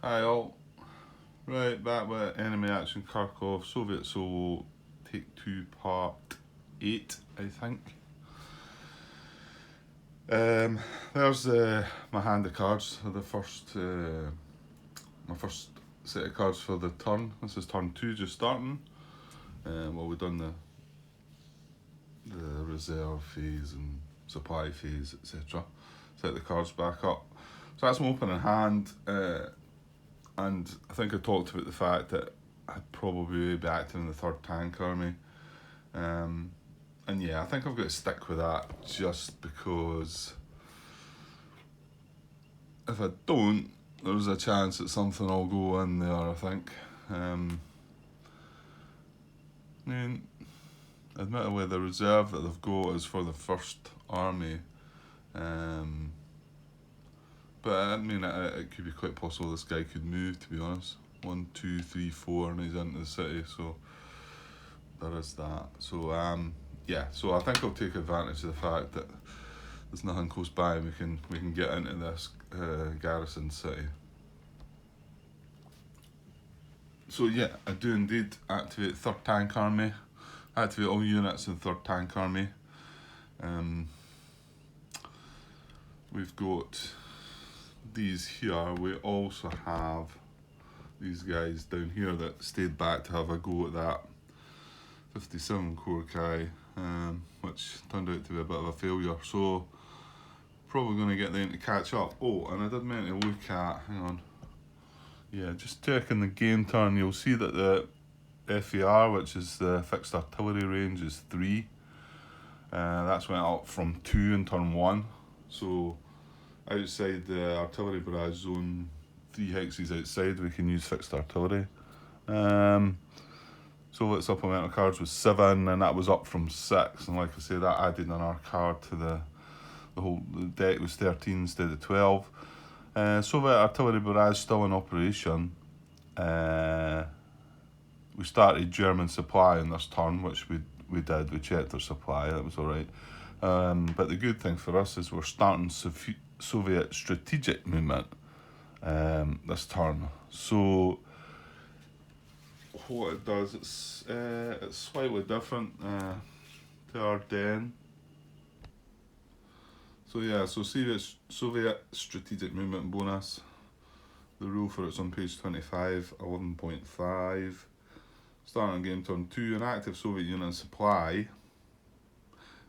Hi all. Right, back with Enemy Action Kharkov, Soviet Solo, Take 2, Part 8, I think. There's my hand of cards, my first set of cards for the turn. This is turn 2 just starting. We've done the reserve phase and supply phase, etc. Set the cards back up. So that's my opening hand. And I think I talked about the fact that I'd probably be acting in the 3rd Tank Army. And yeah, I think I've got to stick with that just because if I don't, there's a chance that something will go in there, I think. I mean, admittedly, the reserve that they've got is for the 1st Army. But I mean, it could be quite possible this guy could move, to be honest. 1, 2, 3, 4, and he's into the city, so there is that. So yeah, so I think I'll take advantage of the fact that there's nothing close by and we can get into this Garrison city. So yeah, I do indeed activate 3rd Tank Army. Activate all units in 3rd Tank Army. We've got these here. We also have these guys down here that stayed back to have a go at that 57 Kharkov, which turned out to be a bit of a failure. So probably going to get them to catch up. Oh, and I did meant to look at, hang on. Yeah, just checking the game turn, you'll see that the FAR, which is the fixed artillery range, is 3. That's went up from 2 in turn 1. So outside the artillery barrage zone, 3 hexes outside, we can use fixed artillery. So its supplemental cards was 7, and that was up from 6. And like I say, that added another card to the deck was 13 instead of 12. Soviet artillery barrage still in operation. We started German supply in this turn, which we did. We checked our supply, that was alright. But the good thing for us is we're starting Soviet strategic movement this turn. So what it does, it's slightly different to Ardennes. So yeah, so Soviet strategic movement bonus. The rule for it's on page 25, 11.5. Starting game turn 2, an active Soviet unit in supply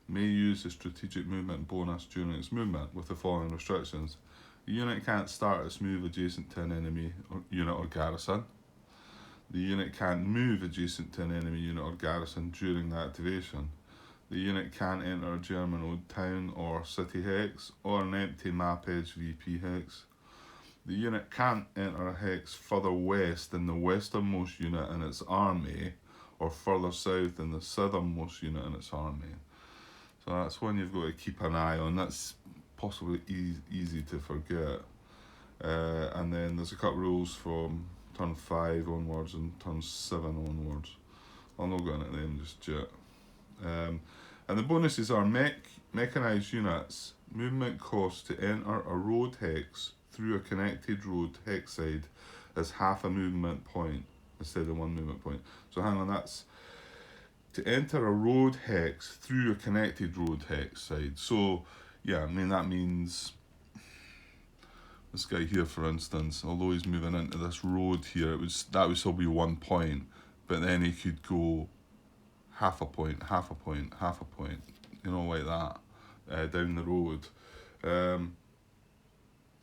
may use the strategic movement bonus during its movement with the following restrictions. The unit can't start its move adjacent to an enemy unit or garrison. The unit can't move adjacent to an enemy unit or garrison during the activation. The unit can't enter a German old town or city hex or an empty map edge VP hex. The unit can't enter a hex further west than the westernmost unit in its army or further south than the southernmost unit in its army. So that's one you've got to keep an eye on. That's possibly easy to forget. And then there's a couple rules from turn 5 onwards and turn 7 onwards. I'll not go into them just yet. And the bonuses are mechanised units, movement cost to enter a road hex through a connected road hex side is half a movement point instead of 1 movement point. So hang on, that's to enter a road hex through a connected road hex side. So yeah, I mean that means this guy here, for instance, although he's moving into this road here, that would still be 1 point, but then he could go half a point, half a point, half a point, you know, like that, down the road.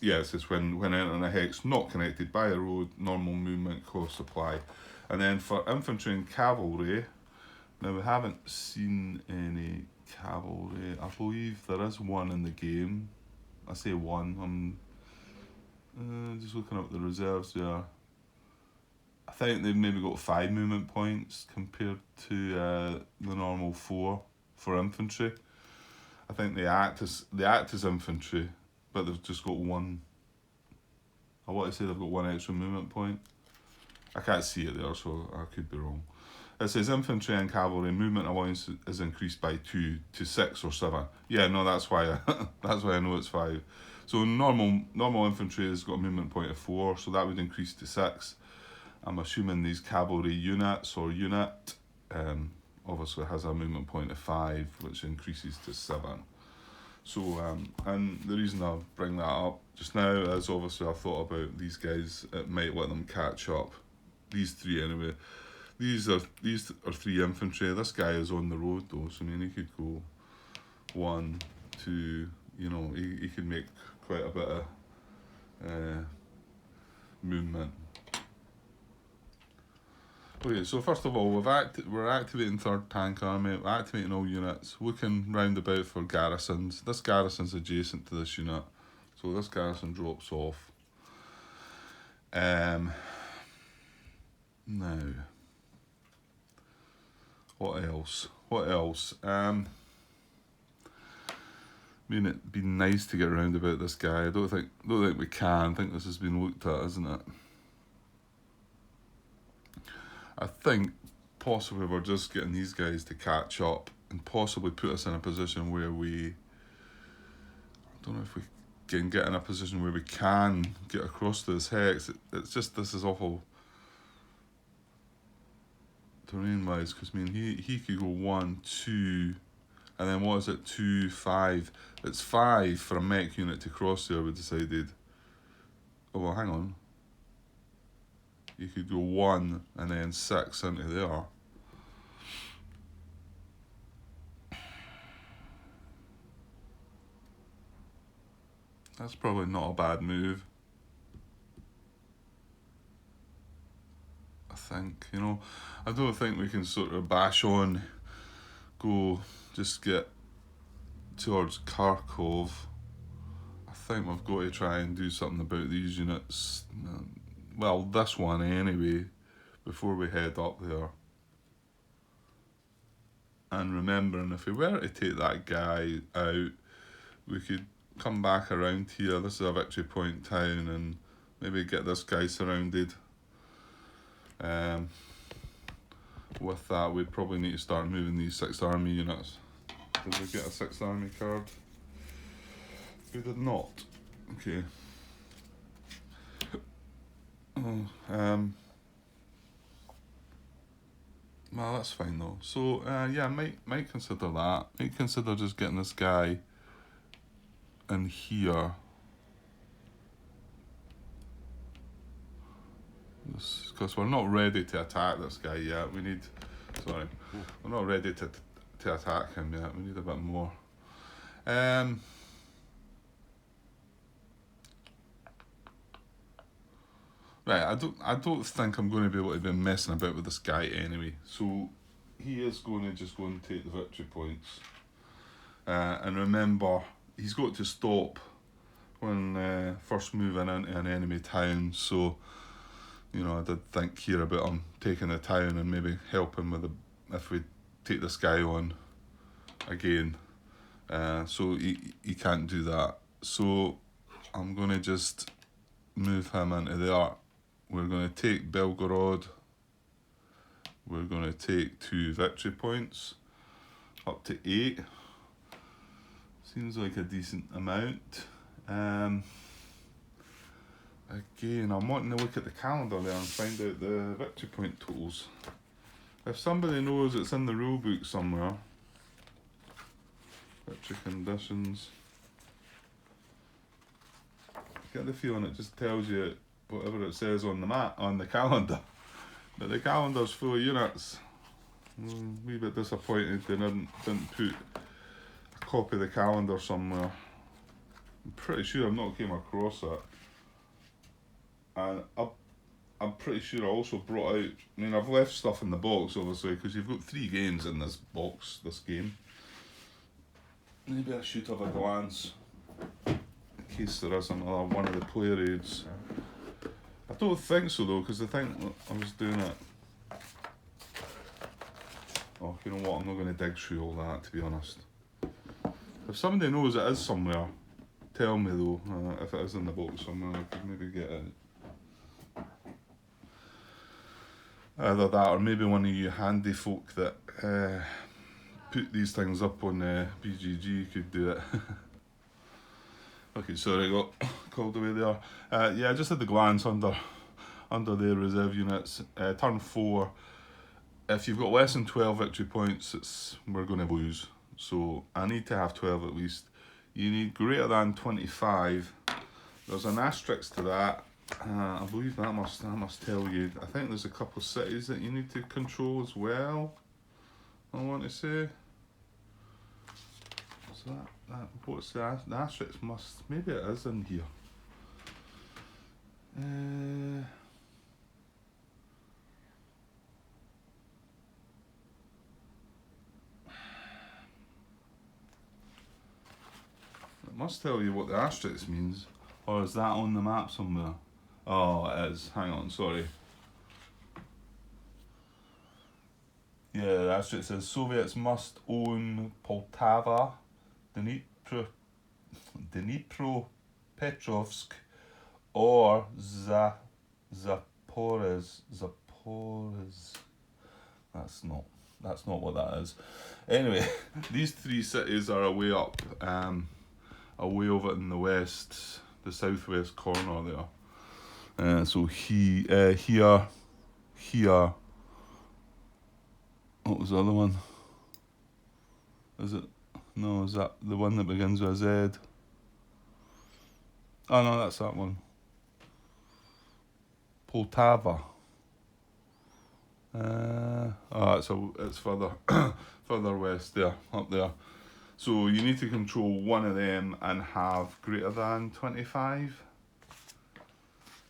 Yeah, it says when entering a hex not connected by a road, normal movement cost apply. And then for infantry and cavalry, now we haven't seen any cavalry. I believe there is one in the game. I say one, I'm just looking up the reserves there. I think they've maybe got 5 movement points compared to the normal 4 for infantry. I think they act as infantry, but they've just got 1. I want to say they've got 1 extra movement point. I can't see it there, so I could be wrong. It says infantry and cavalry movement allowance is increased by 2 to 6 or 7. Yeah, no, that's why that's why I know it's 5. So normal infantry has got a movement point of 4, so that would increase to 6. I'm assuming these cavalry units or unit obviously has a movement point of 5, which increases to 7. So, and the reason I bring that up just now is obviously I thought about these guys, it might let them catch up. These 3 anyway. These are 3 infantry. This guy is on the road though, so I mean he could go 1, 2, you know, he could make quite a bit of movement. Okay, so first of all, we're activating 3rd Tank Army, we're activating all units, looking round about for garrisons. This garrison's adjacent to this unit, so this garrison drops off. Now, what else? I mean, it'd be nice to get round about this guy. I don't think we can. I think this has been looked at, isn't it? I think possibly we're just getting these guys to catch up and possibly put us in a position where I don't know if we can get in a position where we can get across to this hex. It's just, this is awful terrain wise, because I mean he could go 1, 2, and then what is it, 2, 5. It's 5 for a mech unit to cross there, we decided. Oh well, hang on. You could go 1 and then 6 into there. That's probably not a bad move. I think, you know, I don't think we can sort of bash on, go just get towards Kharkov. I think we've got to try and do something about these units. Well, this one anyway, before we head up there. And remembering, if we were to take that guy out, we could come back around here. This is a victory point town, and maybe get this guy surrounded. With that, we'd probably need to start moving these 6th Army units. Did we get a 6th Army card? We did not. Okay. Well, that's fine though. So yeah, might consider that. Might consider just getting this guy in here. Because we're not ready to attack this guy yet. We're not ready to attack him yet. We need a bit more. Right, I don't think I'm going to be able to be messing about with this guy anyway. So he is going to just go and take the victory points. And remember, he's got to stop when first moving into an enemy town. So, you know, I did think here about him taking the town and maybe helping with if we take this guy on again. So he can't do that. So I'm going to just move him into there. We're going to take Belgorod. We're going to take 2 victory points, up to 8. Seems like a decent amount. Again, I'm wanting to look at the calendar there and find out the victory point totals. If somebody knows, it's in the rule book somewhere. Victory conditions. I get the feeling it just tells you whatever it says on the map, on the calendar. But the calendar's full of units. I'm a wee bit disappointed they didn't put a copy of the calendar somewhere. I'm pretty sure I've not came across it. And I'm pretty sure I also brought out, I mean, I've left stuff in the box obviously, because you've got 3 games in this box, this game. Maybe I should have a glance in case there is another one of the player aids. I don't think so though, because I think I was doing it. Oh, you know what? I'm not going to dig through all that, to be honest. If somebody knows it is somewhere, tell me though. If it is in the box somewhere, I could maybe get it. Either that, or maybe one of you handy folk that put these things up on BGG could do it. Okay, sorry, I got called away there. Yeah, I just had the glance under the reserve units. Turn 4. If you've got less than 12 victory points, we're going to lose. So I need to have 12 at least. You need greater than 25. There's an asterisk to that. I believe that must tell you. I think there's a couple of cities that you need to control as well. I want to say. So that what's the asterisk must, maybe it is in here. It must tell you what the asterisk means. Or is that on the map somewhere? Oh, it is. Hang on, sorry. Yeah, the asterisk says Soviets must own Poltava, Dnipropetrovsk, or Zaporizhzhia. That's not what that is. Anyway, these 3 cities are away up, away over in the west, the southwest corner there. So here. What was the other one? Is it? No, is that the one that begins with a Z? Oh no, that's that one. Poltava. It's further further west there, up there. So you need to control one of them and have greater than 25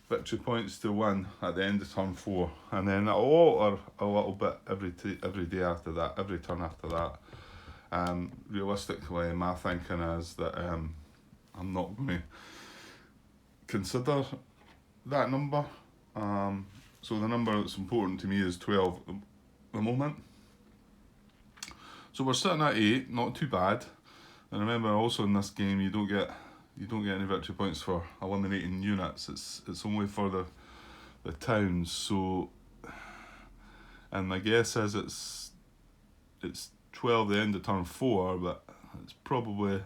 victory points to win at the end of turn 4, and then it'll alter a little bit every day after that, every turn after that. Realistically, my thinking is that I'm not going to consider that number. So the number that's important to me is 12 at the moment. So we're sitting at 8, not too bad. And remember, also in this game, you don't get any victory points for eliminating units. It's only for the towns. So, and my guess is it's 12 the end of turn 4, but it's probably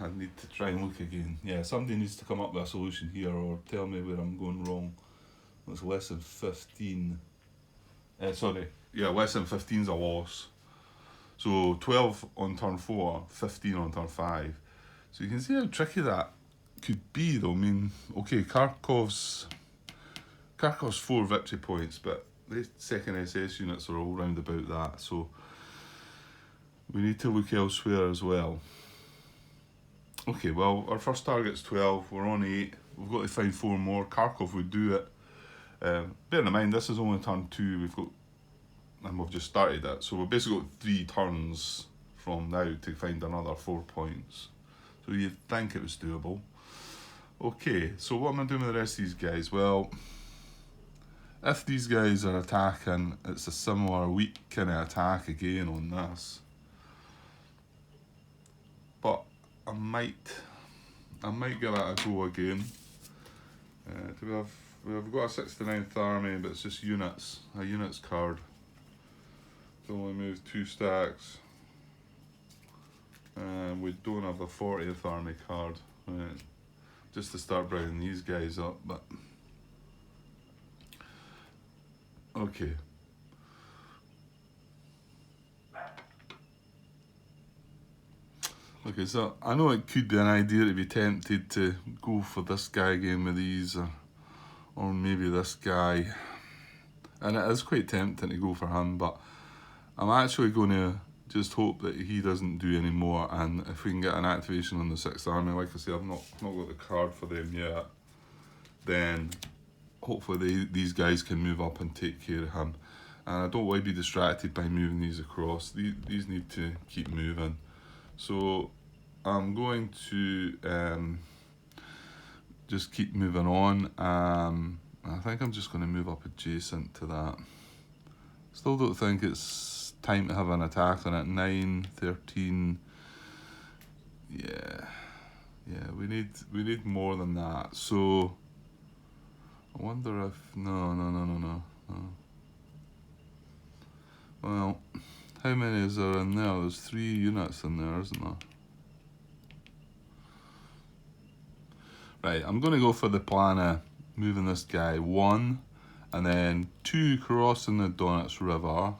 I need to try and look again. Yeah, somebody needs to come up with a solution here or tell me where I'm going wrong. It's less than 15. Less than 15 is a loss. So 12 on turn 4, 15 on turn 5. So you can see how tricky that could be though. I mean, okay, Kharkov's 4 victory points, but the second SS units are all round about that. So we need to look elsewhere as well. Okay, well, our first target's 12, we're on 8, we've got to find 4 more. Kharkov would do it. Bear in mind, this is only turn 2, we've just started it, so we've basically got 3 turns from now to find another 4 points. So you'd think it was doable. Okay, so what am I doing with the rest of these guys? Well, if these guys are attacking, it's a similar weak kind of attack again on this. But I might give it a go again. We've got a 69th army, but it's just units, a units card. It only moves 2 stacks. We don't have the 40th army card, just to start bringing these guys up, but okay. Okay, so I know it could be an idea to be tempted to go for this guy again with these, or maybe this guy, and it is quite tempting to go for him, but I'm actually going to just hope that he doesn't do any more, and if we can get an activation on the 6th army, like I say, I've not got the card for them yet, then hopefully these guys can move up and take care of him. And I don't want to be distracted by moving these across. These need to keep moving. So I'm going to just keep moving on. I think I'm just going to move up adjacent to that. Still don't think it's time to have an attack on it. 9, 13. Yeah, we need more than that. So I wonder if no. Well, how many is there in there? There's 3 units in there, isn't there? Right, I'm going to go for the plan of moving this guy 1, and then 2 crossing the Donetsk River,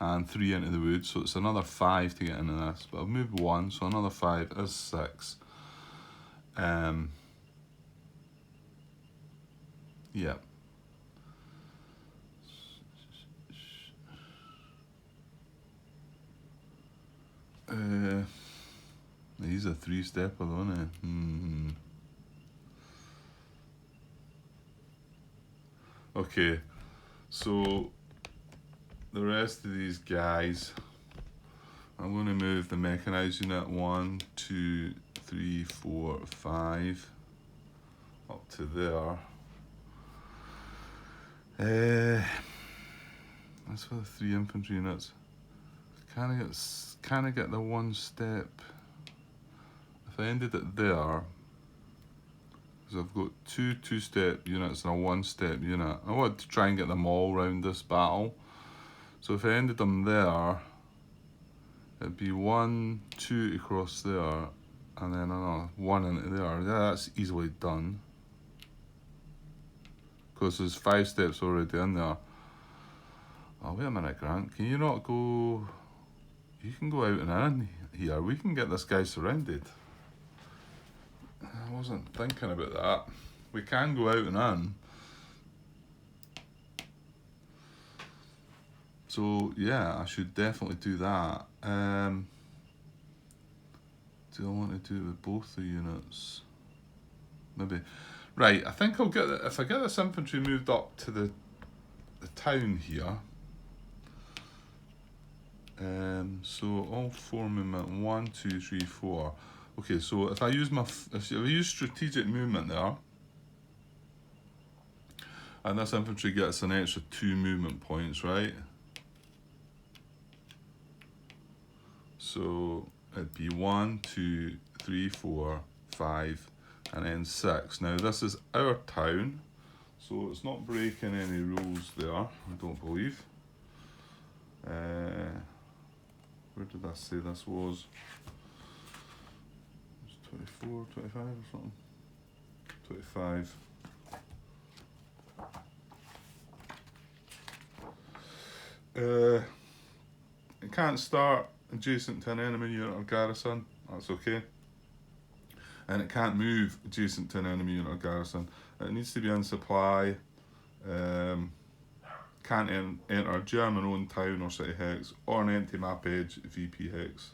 and 3 into the woods, so it's another 5 to get into this. But I've moved 1, so another 5 is 6. Yeah. He's a 3-stepper though, isn't he? Okay, so the rest of these guys, I'm going to move the mechanized unit 1, 2, 3, 4, 5 up to there. That's for the 3 infantry units. Can I get the 1 step? If I ended it there, because I've got 2 2-step units and a 1-step unit. I wanted to try and get them all round this battle. So if I ended them there, it'd be 1, 2 across there, and then another 1 into there. Yeah, that's easily done. Because there's 5 steps already in there. Oh, wait a minute, Grant. Can you not go... You can go out and in here. We can get this guy surrounded. I wasn't thinking about that. We can go out and in. So, yeah, I should definitely do that. Do I want to do it with both the units? Maybe. Right, I think I'll get... If I get this infantry moved up to the town here... so all 4 movement, 1, 2, 3, 4. Okay, so if I use strategic movement there, and this infantry gets an extra 2 movement points, right? So it'd be 1, 2, 3, 4, 5, and then 6. Now this is our town, so it's not breaking any rules there, I don't believe. Where did I say this was? It's 24, 25 or something? 25. It can't start adjacent to an enemy unit or garrison, that's okay. And it can't move adjacent to an enemy unit or garrison. It needs to be in supply. Can't enter a German-owned town or city hex, or an empty map edge VP hex,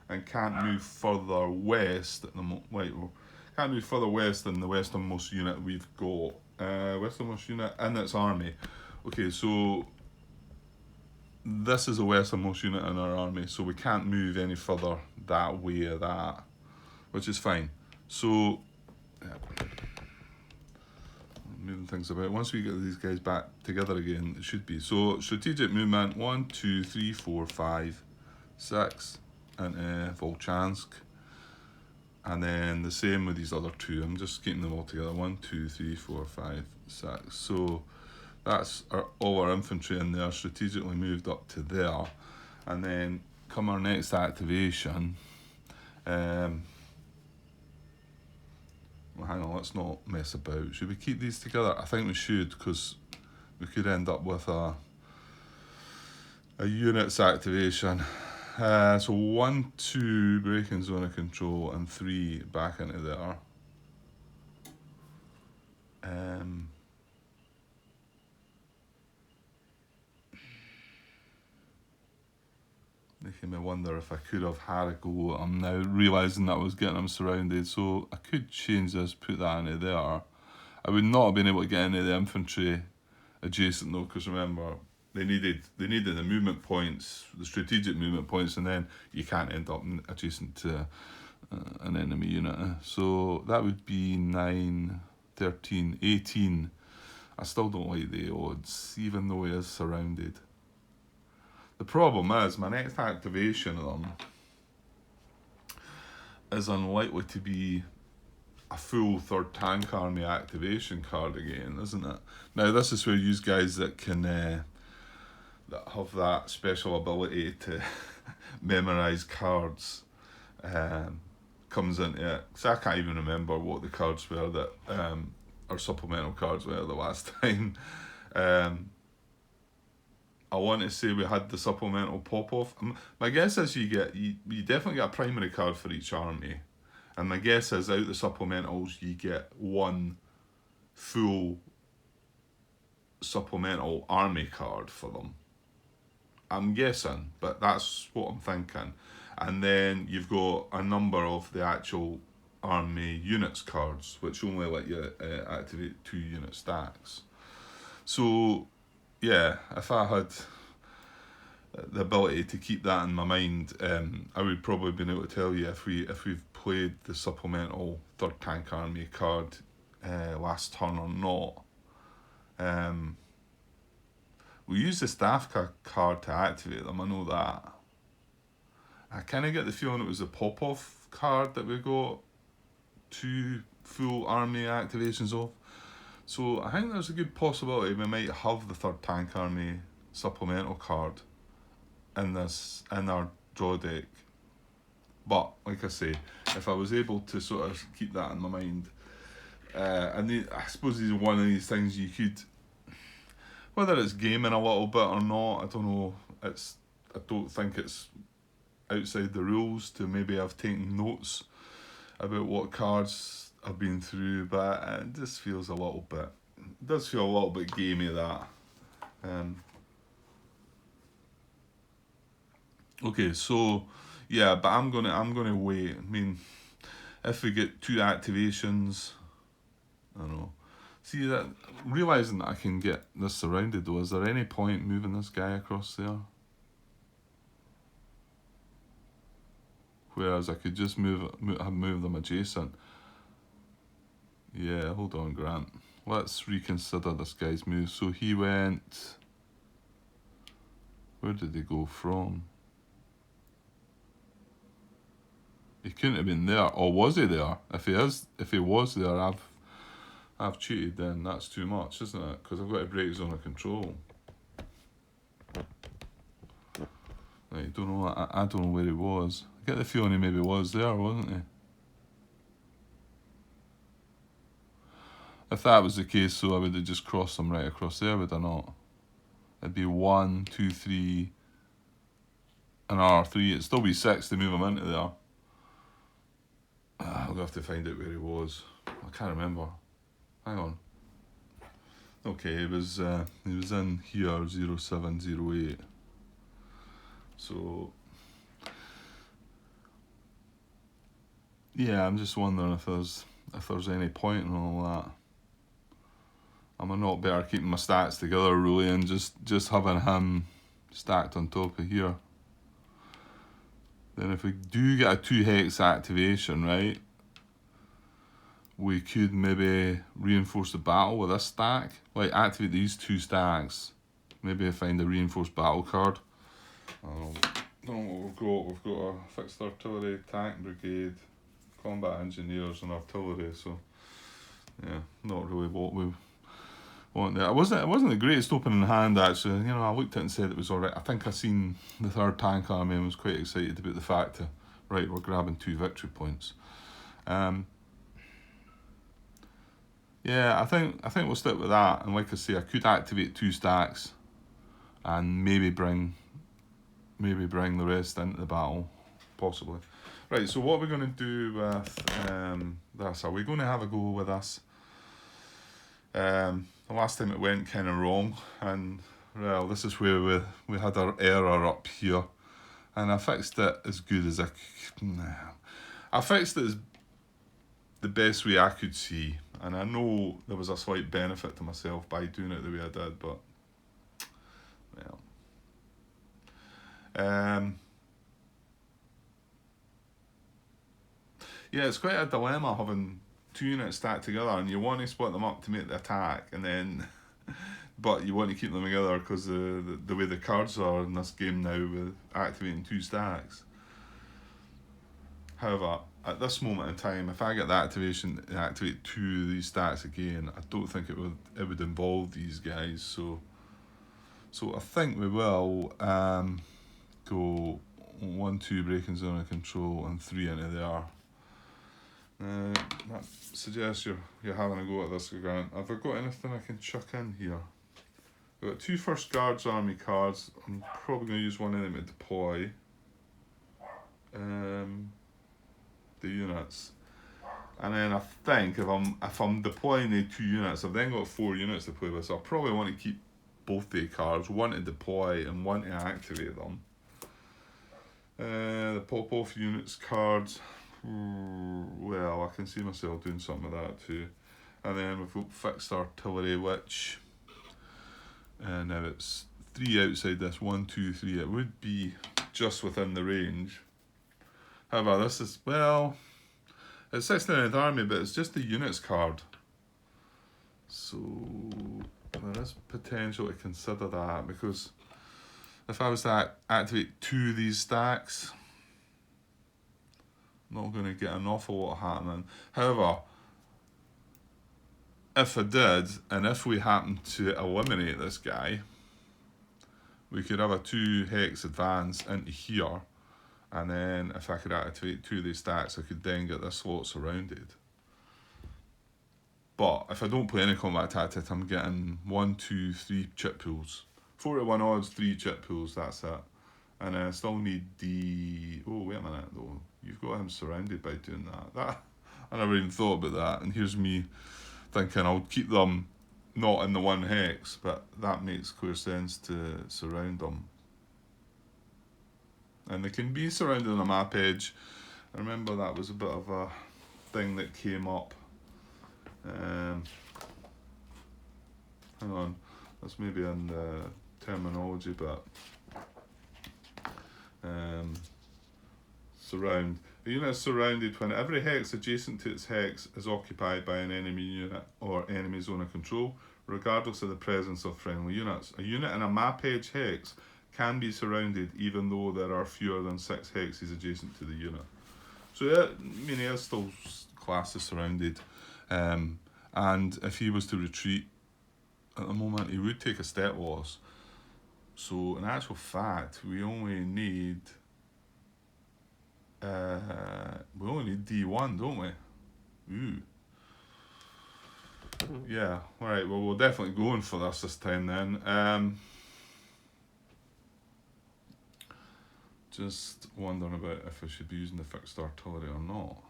and can't move further west can't move further west than the westernmost unit we've got. Westernmost unit in its army. Okay, so this is a westernmost unit in our army, so we can't move any further that way or that, which is fine. So, yeah. Moving things about. Once we get these guys back together again, it should be. So, strategic movement 1, 2, 3, 4, 5, 6 into Volchansk. And then the same with these other 2. I'm just keeping them all together. 1, 2, 3, 4, 5, 6. So, that's all our infantry in there, strategically moved up to there. And then, come our next activation, well, hang on, let's not mess about. Should we keep these together? I think we should, because we could end up with a units activation. So 1, 2 breaking zone of control, and 3 back into there. Making me wonder if I could have had a go. I'm now realising that I was getting them surrounded, so I could change this, put that into there. I would not have been able to get any of the infantry adjacent though, because remember, they needed the movement points, the strategic movement points, and then you can't end up adjacent to an enemy unit. So that would be 9, 13, 18. I still don't like the odds, even though he is surrounded. The problem is, my next activation of them is unlikely to be a full 3rd Tank Army activation card again, isn't it? Now, this is where you guys that can that have that special ability to memorise cards comes into it. So I can't even remember what the cards were that our supplemental cards were the last time. I want to say we had the supplemental pop-off. My guess is you definitely get a primary card for each army. And my guess is out the supplementals you get one full supplemental army card for them. I'm guessing, but that's what I'm thinking. And then you've got a number of the actual army units cards, which only let you activate 2 unit stacks. So, yeah, if I had the ability to keep that in my mind, I would probably be able to tell you if we've played the supplemental 3rd Tank Army card last turn or not. We use the staff card to activate them, I know that. I kind of get the feeling it was a pop-off card that we got 2 full army activations of. So I think there's a good possibility we might have the 3rd Tank Army supplemental card in our draw deck. But like I say, if I was able to sort of keep that in my mind, and I suppose these are one of these things you could, whether it's gaming a little bit or not, I don't know. I don't think it's outside the rules to maybe have taken notes about what cards I've been through, but it just feels a little bit. It does feel a little bit gamey, that. Okay, so yeah, but I'm gonna wait. I mean, if we get 2 activations, I don't know. See, that realizing that I can get this surrounded though, is there any point moving this guy across there? Whereas I could just move them adjacent. Yeah, hold on, Grant. Let's reconsider this guy's move. So he went. Where did he go from? He couldn't have been there, or was he there? If he was there, I've cheated. Then that's too much, isn't it? Because I've got to break zone of control. I don't know. I don't know where he was. I get the feeling he maybe was there, wasn't he? If that was the case, so I would have just crossed them right across there, would I not? It'd be 1, 2, 3, and R3. It'd still be 6 to move him into there. I'll have to find out where he was. I can't remember. Hang on. Okay, he was in here, 0708. So yeah, I'm just wondering if there's any point in all that. Am I not better keeping my stats together really and just having him stacked on top of here? Then if we do get a 2 hex activation, right, we could maybe reinforce the battle with this stack. Like activate these 2 stacks. Maybe find a reinforced battle card. I don't know what we've got. We've got a fixed artillery, tank brigade, combat engineers and artillery, so yeah, not really what we want there. It wasn't the greatest opening hand actually. You know, I looked at it and said it was alright. I think I seen the 3rd Tank Army and was quite excited about the fact that right, we're grabbing 2 victory points. Yeah, I think we'll stick with that, and like I say, I could activate 2 stacks and maybe bring the rest into the battle, possibly. Right, so what are we going to do with this? Are we going to have a go with this? The last time it went kind of wrong, and well, this is where we had our error up here, and I fixed it as good as I fixed it as the best way I could see, and I know there was a slight benefit to myself by doing it the way I did, but well. Yeah, it's quite a dilemma having 2 units stacked together, and you want to split them up to make the attack, and then, but you want to keep them together because the way the cards are in this game now with activating 2 stacks. However, at this moment in time, if I get the activation and activate 2 of these stacks again, I don't think it would involve these guys. So I think we will go 1, 2 breaking zone of control and 3 into there. That suggests you're having a go at this, Grant. Have I got anything I can chuck in here? I've got 2 First Guards army cards. I'm probably going to use one of them to deploy the units. And then I think if I'm deploying the 2 units, I've then got 4 units to play with, so I'll probably want to keep both the cards, one to deploy and one to activate them. The pop off units cards, well, I can see myself doing something with that too. And then we've got fixed artillery, which now it's 3 outside this, 1, 2, 3. It would be just within the range. However, this is, well, it's 69th Army, but it's just the units card. So there is potential to consider that, because if I was to activate 2 of these stacks, I'm not going to get an awful lot happening. However, if I did, and if we happened to eliminate this guy, we could have a 2 hex advance into here, and then if I could activate 2 of these stacks, I could then get this slot surrounded. But if I don't play any combat tactic, I'm getting 1, 2, 3 chip pools. 4 to 1 odds, 3 chip pools, that's it. And then I still need the... Oh, wait a minute though. You've got him surrounded by doing that. I never even thought about that. And here's me thinking I'll keep them not in the 1 hex, but that makes clear sense to surround them. And they can be surrounded on a map edge. I remember that was a bit of a thing that came up. Hang on, that's maybe in the terminology, but surround. A unit is surrounded when every hex adjacent to its hex is occupied by an enemy unit or enemy zone of control, regardless of the presence of friendly units. A unit in a map edge hex can be surrounded even though there are fewer than 6 hexes adjacent to the unit. So yeah, I mean, he is still classed as surrounded. And if he was to retreat at the moment, he would take a step loss. So in actual fact, we only need D1, don't we? Ooh. Yeah, alright, well, we're definitely going for this time then. Just wondering about if I should be using the fixed artillery or not.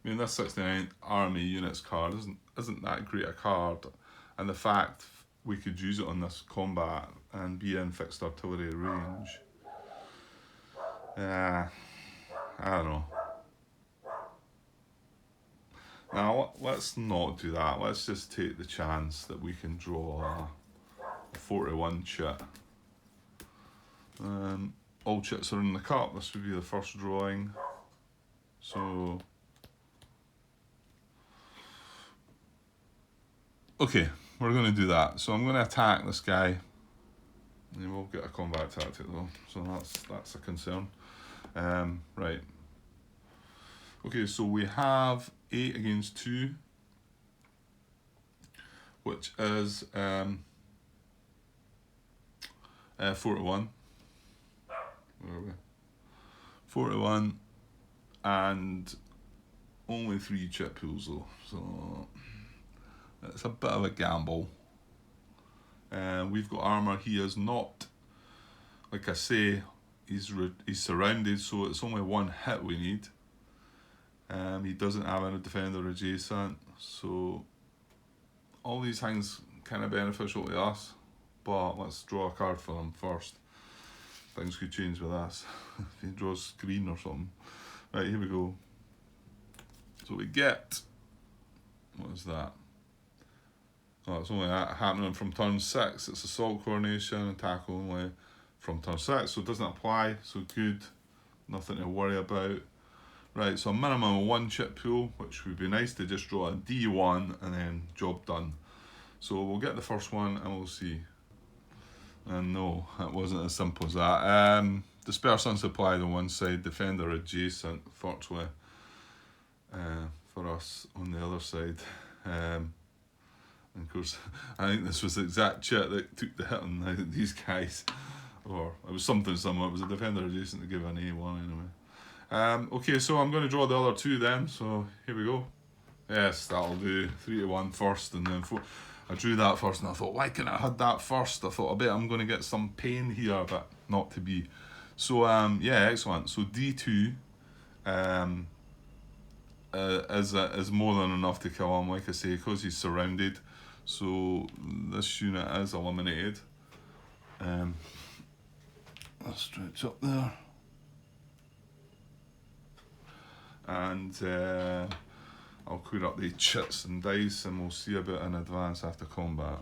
I mean, this 69th Army units card isn't that great a card, and the fact we could use it on this combat and be in fixed artillery range, I don't know. Now, let's not do that. Let's just take the chance that we can draw a 41 chit. All chits are in the cup. This would be the first drawing. So... okay, we're going to do that. So I'm going to attack this guy. And we'll get a combat tactic though, so that's a concern. Right. Okay, so we have 8 against 2, which is 4 to 1. Where are we? 4 to 1, and only 3 chip pools though, so it's a bit of a gamble. We've got armour. He is not, like I say, he's surrounded, so it's only 1 hit we need. He doesn't have any defender adjacent, so all these things kind of beneficial to us, but let's draw a card for him first. Things could change with us if he draws green or something. Right, here we go. So we get, what is that? Oh, it's only happening from turn 6. It's assault coordination, attack only from turn 6, so it doesn't apply, so good. Nothing to worry about. Right, so a minimum of 1 chip pool, which would be nice to just draw a D1 and then job done. So we'll get the first one and we'll see. And no, it wasn't as simple as that. Disperse unsupplied on one side, defender adjacent, fortunately, for us on the other side. And of course, I think this was the exact chit that took the hit on these guys. or it was something similar. It was a defender adjacent to give an A1 anyway. Okay, so I'm going to draw the other two then. So here we go. Yes, that'll do. 3 to 1 first, and then 4. I drew that first, and I thought, why couldn't I have that first? I thought, I bet I'm going to get some pain here, but not to be. So yeah, excellent. So D2 is more than enough to kill him, like I say, because he's surrounded. So this unit is eliminated. Let's stretch up there. And I'll clear up the chits and dice, and we'll see about an advance after combat.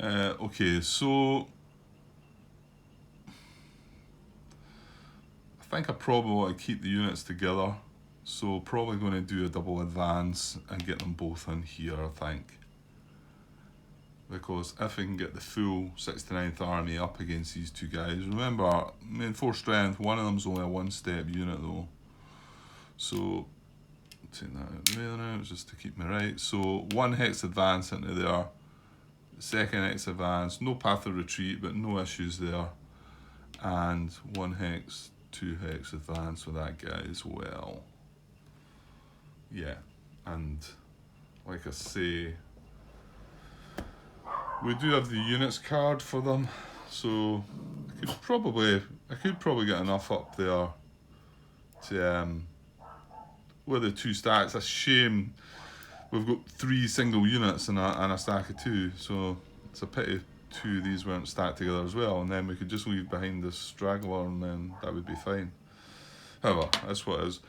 Okay, so I think I probably want to keep the units together. So probably going to do a double advance and get them both in here, I think. Because if I can get the full 69th Army up against these two guys, remember, in 4 strength, one of them's only a 1-step unit though. So, take that out there now, just to keep me right. So, 1 hex advance into there, 2nd hex advance, no path of retreat, but no issues there. And 1 hex, 2 hex advance with that guy as well. Yeah, and like I say, we do have the units card for them, so I could probably get enough up there to with the 2 stacks. A shame we've got 3 single units and a stack of 2, so it's a pity 2 of these weren't stacked together as well, and then we could just leave behind the straggler, and then that would be fine. However, that's what it is.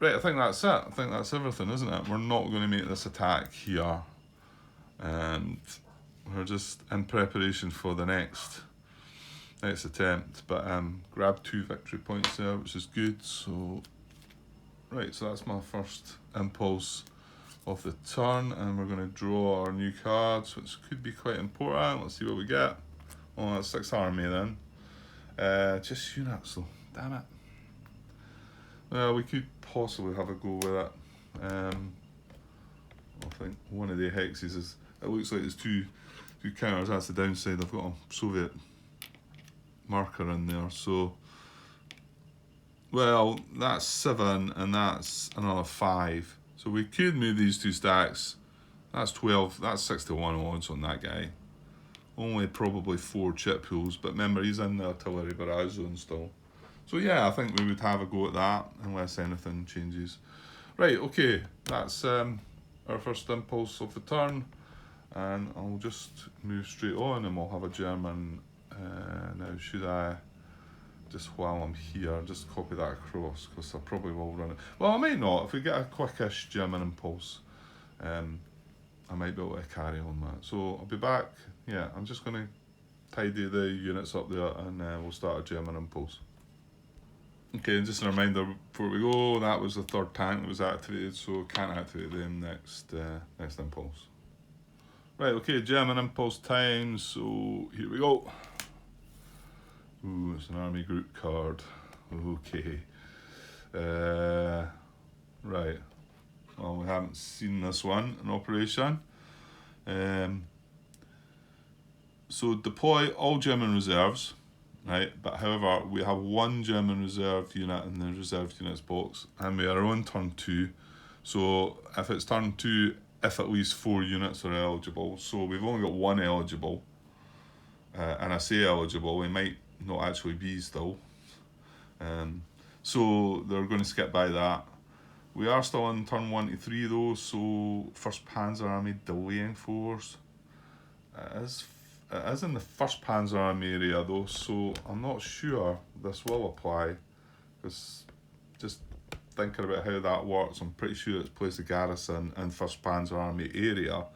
Right, I think that's it. I think that's everything, isn't it? We're not going to make this attack here. And we're just in preparation for the next attempt, but grab 2 victory points there, which is good. So right, so that's my first impulse of the turn, and we're going to draw our new cards, which could be quite important. Let's see what we get. Oh, that's 6 army then. Just units though, damn it. Well, we could possibly have a go with it. I think one of the hexes is, it looks like there's two counters. That's the downside. I've got a Soviet marker in there. So, well, that's 7 and that's another 5. So we could move these 2 stacks. That's 12. That's 6 to 1 odds on that guy. Only probably 4 chip pools, but remember he's in the artillery barrage zone still. So yeah, I think we would have a go at that unless anything changes. Right, okay, that's our first impulse of the turn, and I'll just move straight on and we'll have a German. Now should I, just while I'm here, just copy that across, because I probably will run it. Well, I might not. If we get a quickish German impulse, I might be able to carry on that. So I'll be back. Yeah, I'm just going to tidy the units up there, and we'll start a German impulse. Okay, and just a reminder before we go, that was the 3rd tank that was activated, so can't activate them next impulse. Right, okay, German impulse time, so here we go. Ooh, it's an army group card. Okay. Right. Well, we haven't seen this one in operation. So deploy all German reserves. Right, but however, we have 1 German reserve unit in the reserved units box, and we are on turn 2. So if it's turn 2, if at least 4 units are eligible, so we've only got 1 eligible, and I say eligible, we might not actually be still. So they're going to skip by that. We are still in turn 1 to 3 though, so 1st Panzer Army delaying force. It is in the 1st Panzer Army area though, so I'm not sure this will apply, because just thinking about how that works, I'm pretty sure it's placed a garrison in 1st Panzer Army area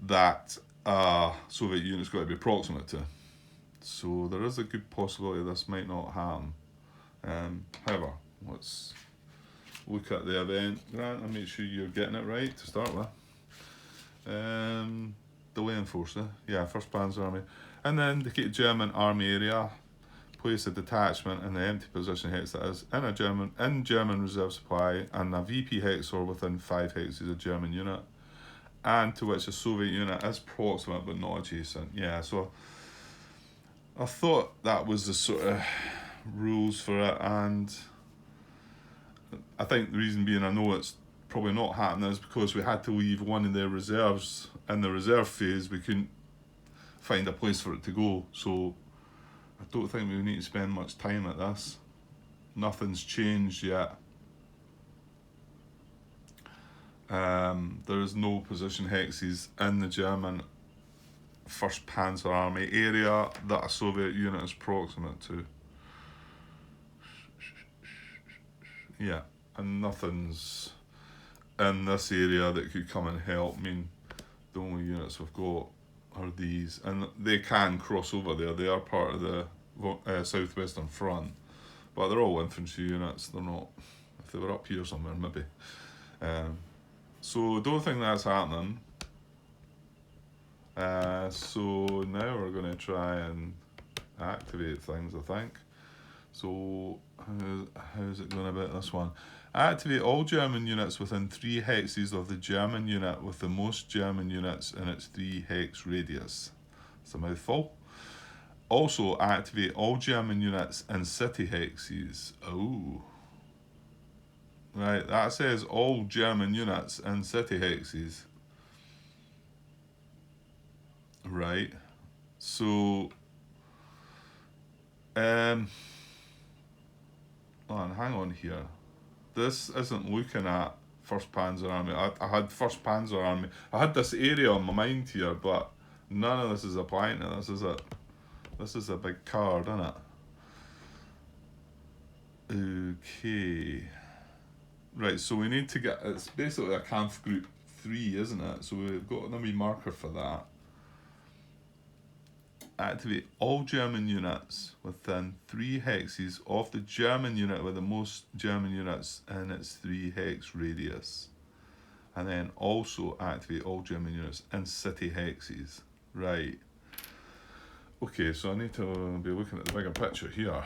that Soviet unit's got to be proximate to. So there is a good possibility this might not happen. However, let's look at the event, Grant, and make sure you're getting it right to start with. Delaying force, yeah, 1st Panzer Army, and then the German army area, place a detachment in the empty position hex that is in German reserve supply, and a VP hex or within 5 hexes of German unit, and to which a Soviet unit is proximate but not adjacent. Yeah, so I thought that was the sort of rules for it, and I think the reason being I know it's probably not happening is because we had to leave one of their reserves in the reserve phase. We couldn't find a place for it to go, so I don't think we need to spend much time at this. Nothing's changed yet. There is no position hexes in the German 1st Panzer Army area that a Soviet unit is proximate to. Yeah, and nothing's in this area that could come and help. I mean, the only units we've got are these, and they can cross over there. They are part of the Southwestern Front, but they're all infantry units. They're not, if they were up here somewhere, maybe. So don't think that's happening. So now we're going to try and activate things, I think. So how's it going about this one? Activate all German units within 3 hexes of the German unit with the most German units in its 3 hex radius. It's a mouthful. Also activate all German units in city hexes. Oh. Right, that says all German units in city hexes. Right. So hang on here. This isn't looking at 1st Panzer Army. I had 1st Panzer Army. I had this area on my mind here, but none of this is applying to this, is it? This is a big card, isn't it? Okay. Right, so we need to get, it's basically a Kampf Group 3, isn't it? So we've got a wee marker for that. Activate all German units within 3 hexes of the German unit with the most German units in its 3 hex radius. And then also activate all German units in city hexes. Right. Okay, so I need to be looking at the bigger picture here.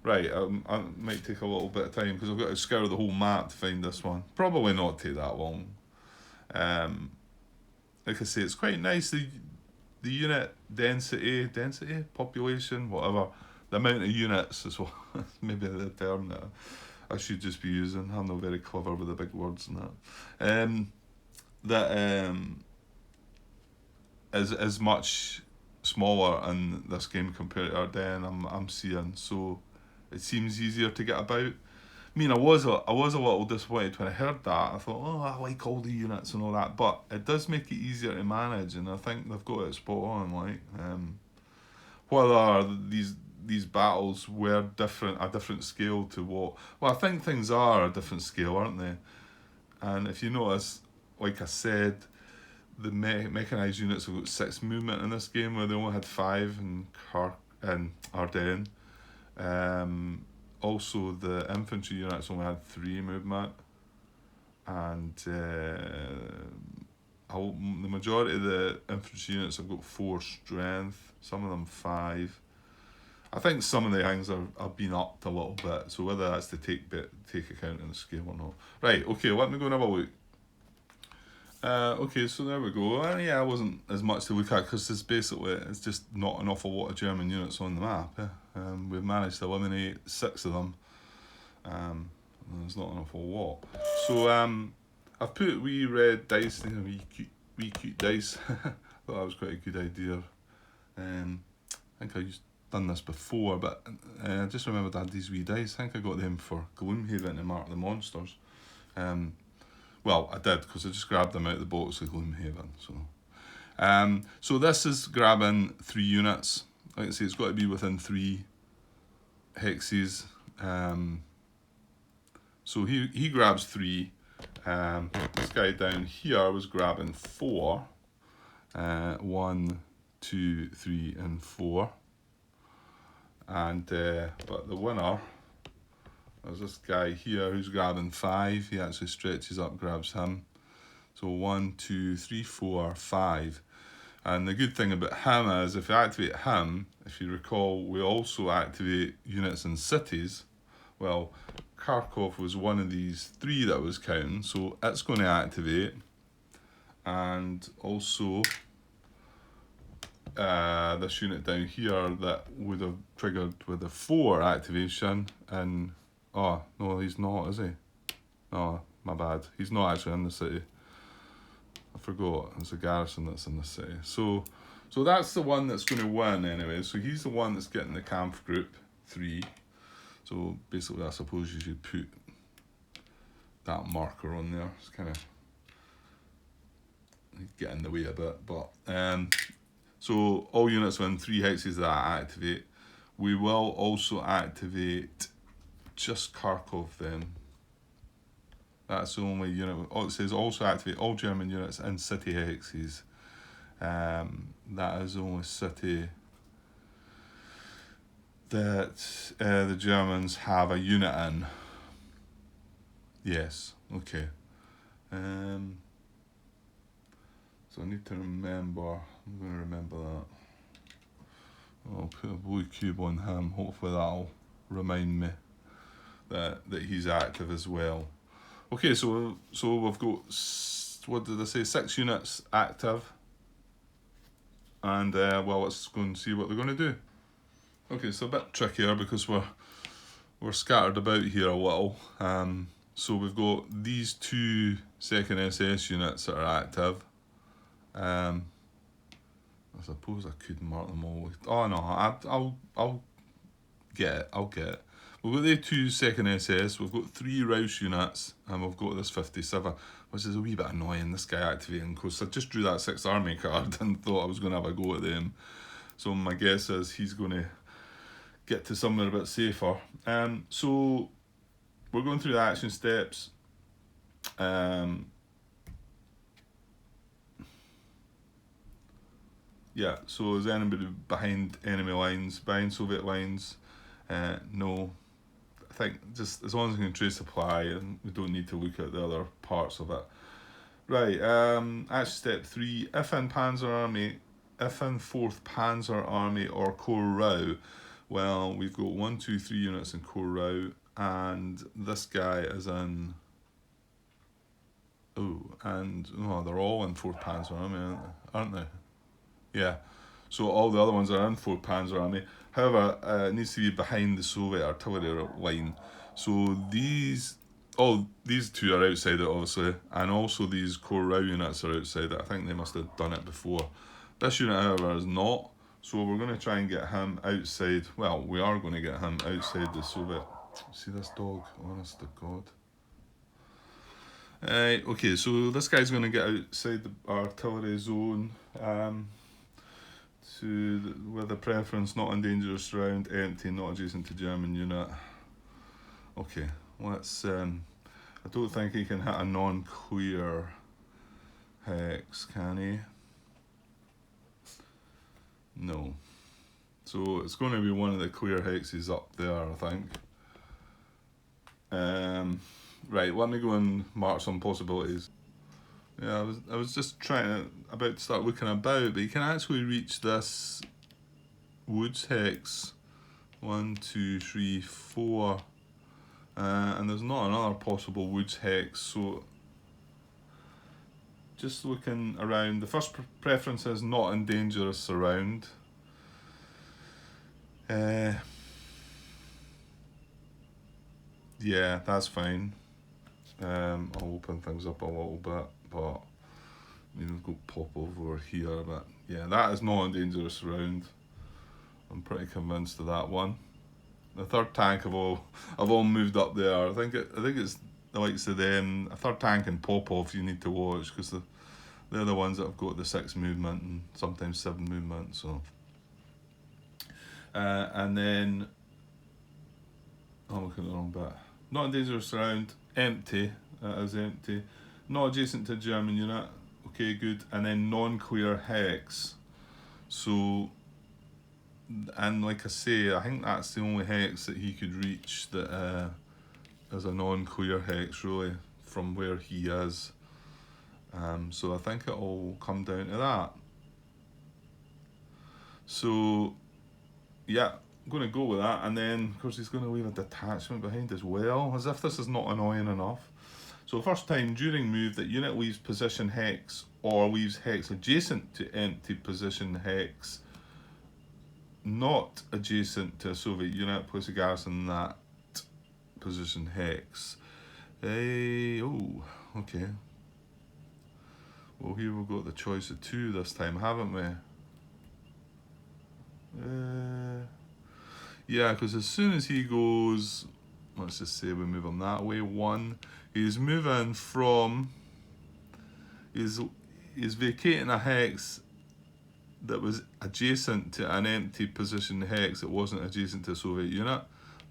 Right, I might take a little bit of time because I've got to scour the whole map to find this one. Probably not take that long. Like I say, it's quite nice. The unit density, population, whatever, the amount of units is what maybe the term that I should just be using. I'm not very clever with the big words and that. Is much smaller in this game compared to Ardennes. I'm seeing, so it seems easier to get about. I mean, I was a little disappointed when I heard that. I thought, oh, I like all the units and all that, but it does make it easier to manage, and I think they've got it spot on. Like, whether these battles were a different scale to what? Well, I think things are a different scale, aren't they? And if you notice, like I said, the mechanised units have got 6 movement in this game, where they only had 5 in Ardennes. Also, the infantry units only had 3 movement, and the majority of the infantry units have got 4 strength, some of them 5. I think some of the things have been upped a little bit, so whether that's to take account in the scale or not. Right, okay, let me go and have a look. Okay, so there we go. Yeah, it wasn't as much to look at because it's just not an awful lot of German units on the map. We've managed to eliminate 6 of them. There's not an awful lot. So I've put wee red dice, wee cute dice. Thought that was quite a good idea. I think I've done this before, but I just remembered I had these wee dice. I think I got them for Gloomhaven to mark the monsters. Well, I did because I just grabbed them out of the box of Gloomhaven. So this is grabbing 3 units. Like I say, it's got to be within 3 hexes. So he grabs 3. This guy down here was grabbing 4. 1, 2, 3, and 4. And but the winner, there's this guy here who's grabbing 5. He actually stretches up, grabs him. So 1, 2, 3, 4, 5. And the good thing about him is if you activate him, if you recall, we also activate units in cities. Well, Kharkov was one of these 3 that I was counting, so it's going to activate. And also this unit down here that would have triggered with a 4 activation, and oh no, he's not, is he? No, my bad, he's not actually in the city. I forgot, it's a garrison that's in the city. So that's the one that's going to win anyway. So he's the one that's getting the camp group 3. So basically I suppose you should put that marker on there. It's kind of get in the way a bit, but so all units win 3 hexes that activate. We will also activate just Kharkov then. That's the only unit. Oh, it says also activate all German units in city hexes. That is the only city that the Germans have a unit in. Yes, okay. So I need to remember, I'm going to remember that. I'll put a blue cube on him, hopefully that'll remind me that he's active as well. Okay, so we've got, what did I say, 6 units active. And well, let's go and see what they're going to do. Okay, so a bit trickier because we're scattered about here a little. So we've got these 2 2nd SS units that are active. I suppose I could mark them all. Oh no, I'll get it. I'll get it. We've got the 2 2nd SS. We've got 3 Rouse units, and we've got this 57, which is a wee bit annoying. This guy activating, because I just drew that 6th Army card and thought I was going to have a go at them. So my guess is he's going to get to somewhere a bit safer. So we're going through the action steps. Yeah, so is anybody behind enemy lines, behind Soviet lines? No. I think just as long as we can trace supply, and we don't need to look at the other parts of it. Right, action step 3, if in 4th Panzer Army or Corps Rau, well, we've got 1, 2, 3 units in Corps Rau, and this guy is in, they're all in 4th Panzer Army, aren't they? Yeah, so all the other ones are in 4th Panzer Army. However, it needs to be behind the Soviet artillery line. So these 2 are outside it, obviously, and also these Corps Rau units are outside it. I think they must have done it before. This unit, however, is not. So we're going to try and get him outside. Well, we are going to get him outside the Soviet. See this dog? Honest to God. Okay, so this guy's going to get outside the artillery zone. With a preference not in dangerous round, empty, not adjacent to German unit. Okay, let's. I don't think he can hit a non-clear hex, can he? No. So it's going to be one of the clear hexes up there, I think. Right, let me go and mark some possibilities. Yeah, I was just about to start looking about, but you can actually reach this woods hex. 1, 2, 3, 4, and there's not another possible woods hex. So just looking around, the first preference is not in dangerous surround. Yeah, that's fine. I'll open things up a little bit, but we've got Popov over here, but yeah, that is not a dangerous round. I'm pretty convinced of that one. The 3rd tank have all moved up there. I think it's the likes of them. A 3rd tank and Popov you need to watch, because they're the ones that have got the 6 movement and sometimes 7 movement. So and then I'm looking at the wrong bit. Not a dangerous round. Empty. That is empty. Not adjacent to German unit. Okay, good. And then non-clear hex. So, and like I say, I think that's the only hex that he could reach that is a non-clear hex, really, from where he is. So I think it'll come down to that. So, yeah, going to go with that, and then of course he's going to leave a detachment behind as well, as if this is not annoying enough. So first time during move that unit leaves position hex or leaves hex adjacent to empty position hex not adjacent to a Soviet unit, place a garrison in that position hex. Oh, okay. Well, here we've got the choice of 2 this time, haven't we? Yeah, because as soon as he goes, let's just say we move him that way, 1, he's moving from, he's vacating a hex that was adjacent to an empty position hex that wasn't adjacent to a Soviet unit,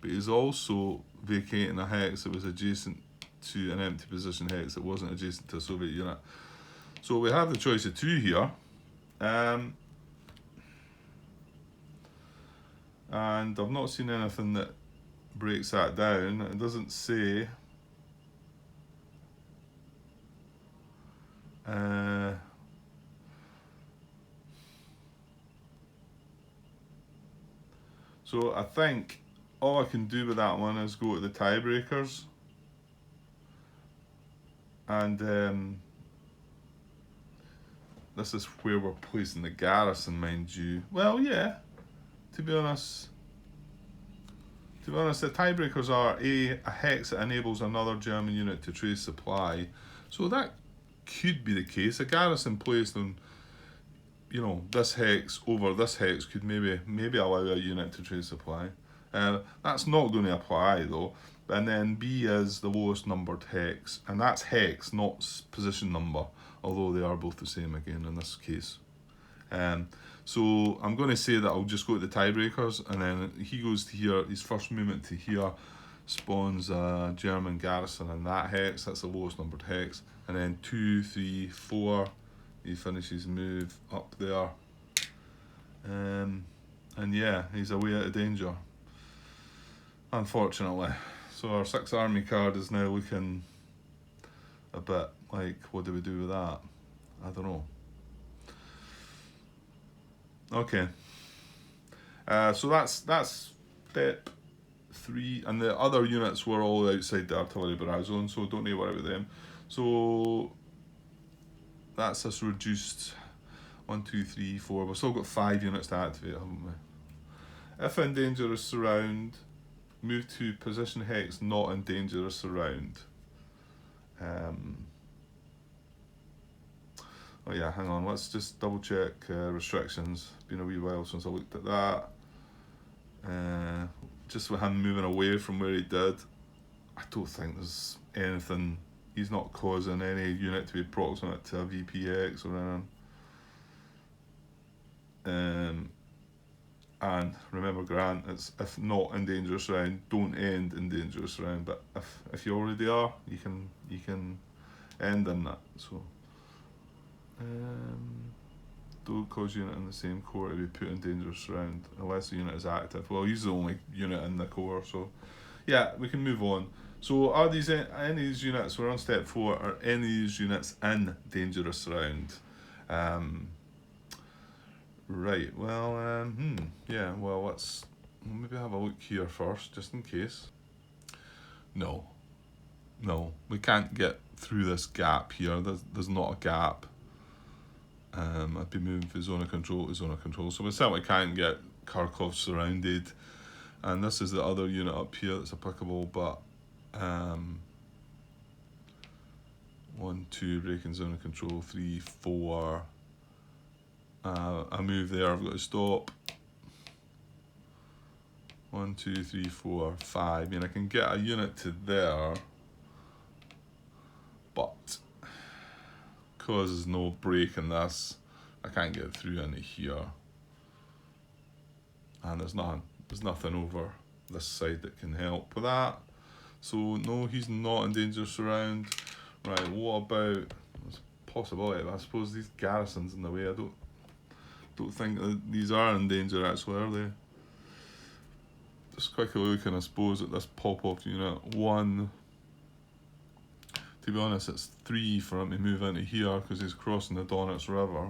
but he's also vacating a hex that was adjacent to an empty position hex that wasn't adjacent to a Soviet unit. So we have the choice of 2 here. And I've not seen anything that breaks that down. It doesn't say. So I think all I can do with that one is go to the tiebreakers. And this is where we're placing the garrison, mind you. Well, yeah. To be honest, the tiebreakers are a hex that enables another German unit to trace supply. So that could be the case. A garrison placed on, you know, this hex over this hex could maybe allow a unit to trace supply. That's not going to apply though. And then B is the lowest numbered hex, and that's hex, not position number, although they are both the same again in this case. So I'm going to say that I'll just go to the tiebreakers, and then he goes to here, his first movement to here spawns a German garrison in that hex, that's the lowest numbered hex, and then 2, 3, 4, he finishes move up there, and yeah, he's away out of danger, unfortunately. So our 6th army card is now looking a bit like, what do we do with that? I don't know. Okay, so that's step 3, and the other units were all outside the artillery barrage zone, so don't need to worry about them. So that's us reduced 1, 2, 3, 4. We've still got 5 units to activate, haven't we? If in dangerous surround, move to position hex not in dangerous surround. Oh yeah, hang on, let's just double check restrictions. Been a wee while since I looked at that. Just with him moving away from where he did, I don't think there's anything, he's not causing any unit to be proximate to a VPX or anything. And remember, Grant, it's if not in dangerous round, don't end in dangerous round, but if you already are, you can end in that. So don't cause unit in the same core to be put in dangerous round unless the unit is active. Well, he's the only unit in the core, so yeah, we can move on. So are these any of these units, we're on step 4, are any of these units in dangerous round? Right, well, yeah, well, let's maybe have a look here first, just in case. No, we can't get through this gap here. There's not a gap. I'd be moving from zone of control to zone of control, so we certainly can't get Kharkov surrounded. And this is the other unit up here that's applicable, but 1, 2, breaking zone of control, 3, 4. I move there, I've got to stop. 1, 2, 3, 4, 5. I mean, I can get a unit to there, but because there's no break in this, I can't get through into here. And there's nothing over this side that can help with that. So no, he's not in dangerous surround. Right, what about, there's a possibility, but I suppose these garrisons in the way. I don't think that these are in danger actually, are they? Just quickly looking, I suppose, at this pop-off unit. 1, to be honest, it's 3 for him to move into here because he's crossing the Donets River.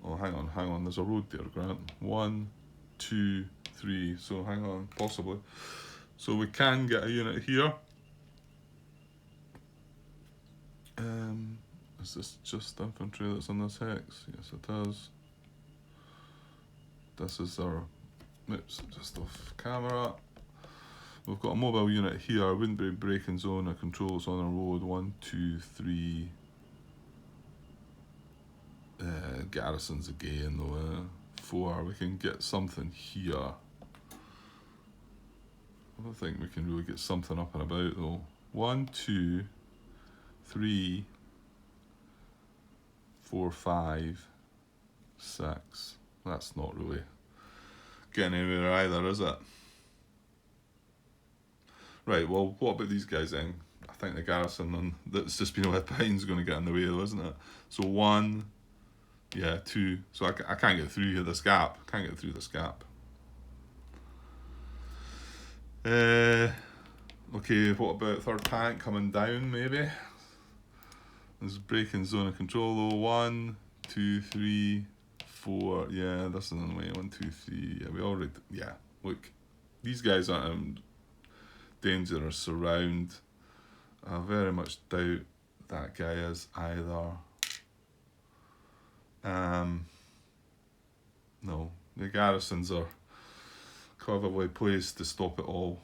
Oh, hang on, there's a road there, Grant. 1, 2, 3. So hang on, possibly. So we can get a unit here. Is this just infantry that's on this hex? Yes, it is. This is our, oops, just off camera. We've got a mobile unit here, wouldn't be braking zone, a controls on the road, 1, 2, 3. Garrisons again though, 4. We can get something here. I don't think we can really get something up and about though. 1, 2, 3, 4, 5, 6. That's not really getting anywhere either, is it? Right, well, what about these guys then? I think the garrison and that's just been left behind is going to get in the way though, isn't it? So 1, yeah, 2. So I can't get through here, this gap. Can't get through this gap. Okay, what about third tank coming down maybe? There's braking zone of control though. 1, 2, 3, 4. Yeah, this is in the way. 1, 2, 3. Yeah, we already. Yeah, look, these guys aren't dangerous around. I very much doubt that guy is either. No, the garrisons are cleverly placed to stop it all.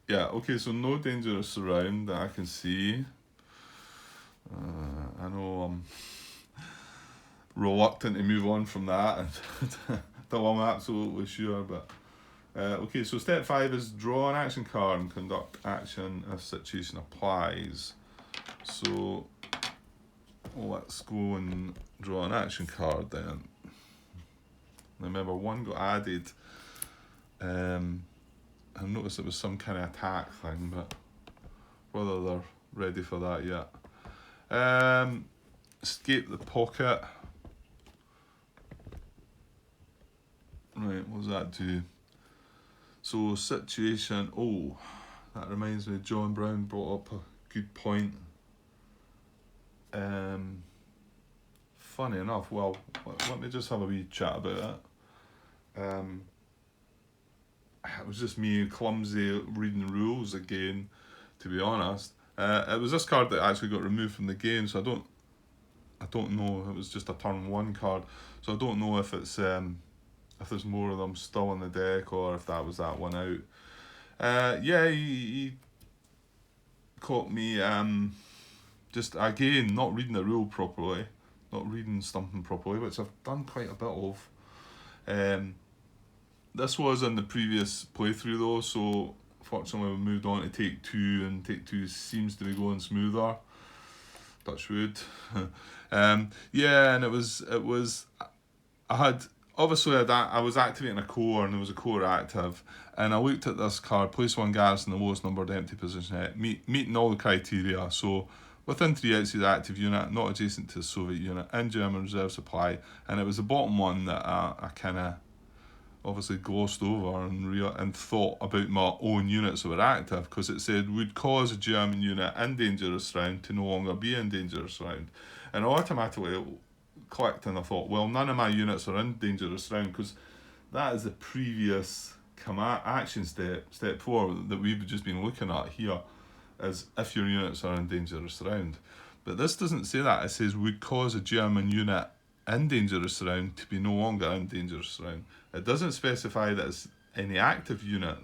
Yeah, okay, so no dangerous around that I can see. I know I'm reluctant to move on from that until I'm absolutely sure, but okay, so step 5 is draw an action card and conduct action if situation applies. So let's go and draw an action card then. Remember, 1 got added. I noticed it was some kind of attack thing, but whether they're ready for that yet. Escape the pocket. Right, what does that do? So situation, oh, that reminds me, John Brown brought up a good point. Funny enough, well, let me just have a wee chat about it. It was just me clumsy reading rules again, to be honest. It was this card that actually got removed from the game, so I don't know. It was just a turn 1 card, so I don't know if it's if there's more of them still on the deck or if that was that one out. Yeah, he caught me just again not reading the rule properly, not reading something properly, which I've done quite a bit of. This was in the previous playthrough though, so fortunately we moved on to take 2, and take 2 seems to be going smoother. Touch wood. Yeah, and it was I had obviously I was activating a core, and there was a core active, and I looked at this card, place 1 garrison in the lowest numbered empty position, meeting all the criteria. So within 3 exits active unit, not adjacent to the Soviet unit, in German reserve supply, and it was the bottom one that I kind of obviously glossed over and thought about my own units that were active, because it said would cause a German unit in dangerous round to no longer be in dangerous round, and automatically clicked and I thought, well, none of my units are in dangerous round, because that is the previous command action step 4 that we've just been looking at here, is if your units are in dangerous round. But this doesn't say that. It says would cause a German unit in dangerous round to be no longer in dangerous round. It doesn't specify that it's any active unit.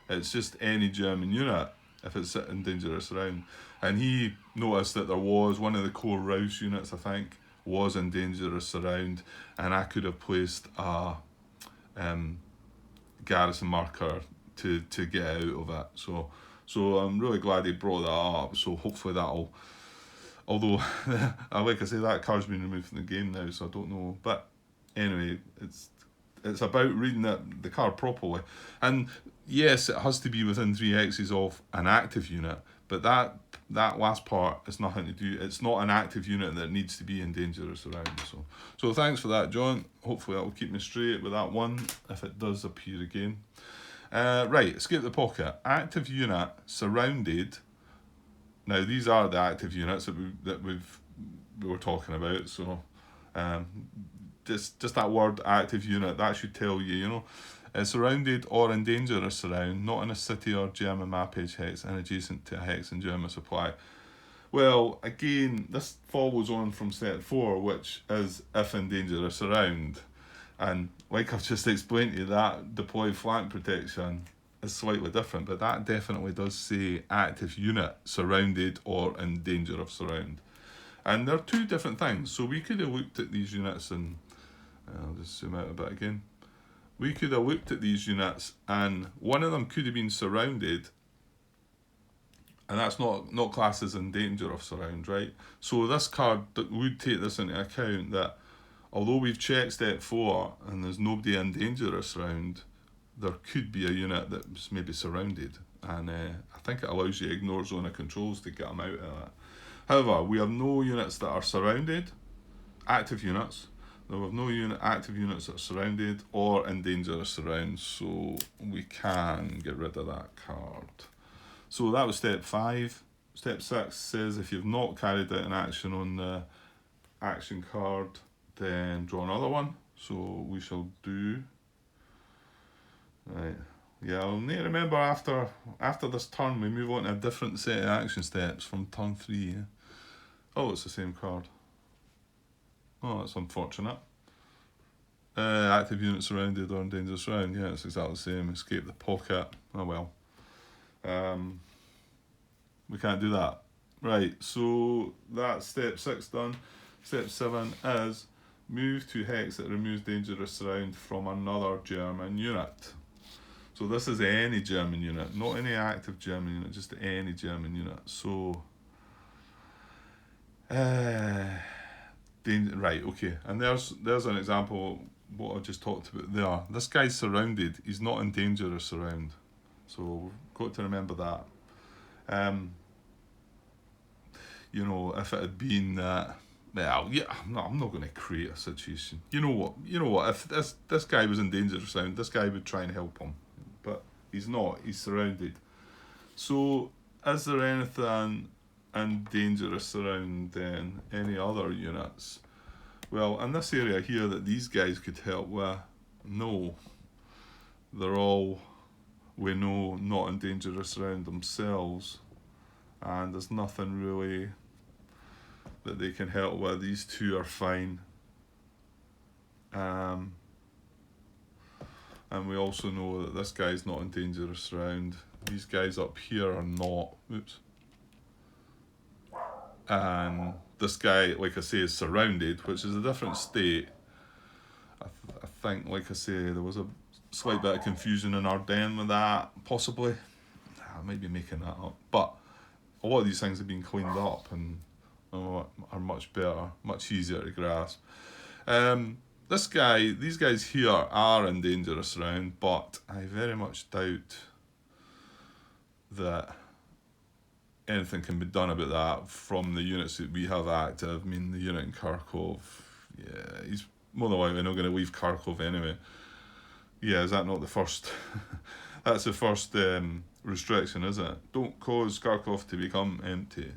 It's just any German unit if it's in dangerous round. And he noticed that there was one of the core Rouse units, I think, was in dangerous round, and I could have placed a garrison marker to get out of it. So I'm really glad he brought that up. So hopefully that'll, although like I say, that card's been removed from the game now, so I don't know. But anyway, it's about reading the card properly. And yes, it has to be within 3 hexes of an active unit, but that last part is nothing to do. It's not an active unit that needs to be in dangerous around. So thanks for that, John. Hopefully that will keep me straight with that one if it does appear again. Right, escape the pocket. Active unit surrounded. Now these are the active units that we've we were talking about. So just that word active unit, that should tell you, you know. Surrounded or in danger of surround, not in a city or German mappage hex and adjacent to a hex in German supply. Well, again, this follows on from step 4, which is if in danger of surround. And like I've just explained to you, that deploy flank protection is slightly different, but that definitely does say active unit, surrounded or in danger of surround. And they're two different things. So we could have looked at these units and I'll just zoom out a bit again. We could have looked at these units and one of them could have been surrounded, and that's not classed as in danger of surround, right? So this card would take this into account, that although we've checked step 4 and there's nobody in danger of surround, there could be a unit that's maybe surrounded, and I think it allows you to ignore zone of controls to get them out of that. However, we have no units that are surrounded, active units. We have no active units that are surrounded or in danger of surround, so we can get rid of that card. So that was step 5. Step 6 says if you've not carried out an action on the action card, then draw another one. So we shall do. Right. Yeah, I'll need to remember after this turn we move on to a different set of action steps from turn 3. Yeah? Oh, it's the same card. Oh, that's unfortunate. Active unit surrounded or in danger surround. Yeah, it's exactly the same. Escape the pocket. Oh well. We can't do that. Right, so that's step 6 done. Step 7 is move to hex that removes dangerous surround from another German unit. So this is any German unit, not any active German unit, just any German unit. So, right, okay, and there's an example of what I just talked about there. This guy's surrounded, he's not in danger of surround. So we've got to remember that. You know, if it had been that, well, yeah, I'm not going to create a situation. You know what? If this guy was in danger of surround, this guy would try and help him, but he's not. He's surrounded. So, is there anything in danger of surround then? Any other units? Well, in this area here that these guys could help with, no. They're all, we know, not in danger of surround themselves, and there's nothing really that they can help with. These two are fine. And we also know that this guy's not in danger of surround. These guys up here are not. Oops. And this guy, like I say, is surrounded, which is a different state. I think, like I say, there was a slight bit of confusion in Ardennes with that, possibly. I might be making that up. But a lot of these things have been cleaned up and are much better, much easier to grasp. These guys here are in danger of surround, but I very much doubt that anything can be done about that from the units that we have active. I mean, the unit in Kharkov, yeah, he's more than likely not going to leave Kharkov anyway. Yeah, is that not the first? That's the first restriction, is it? Don't cause Kharkov to become empty.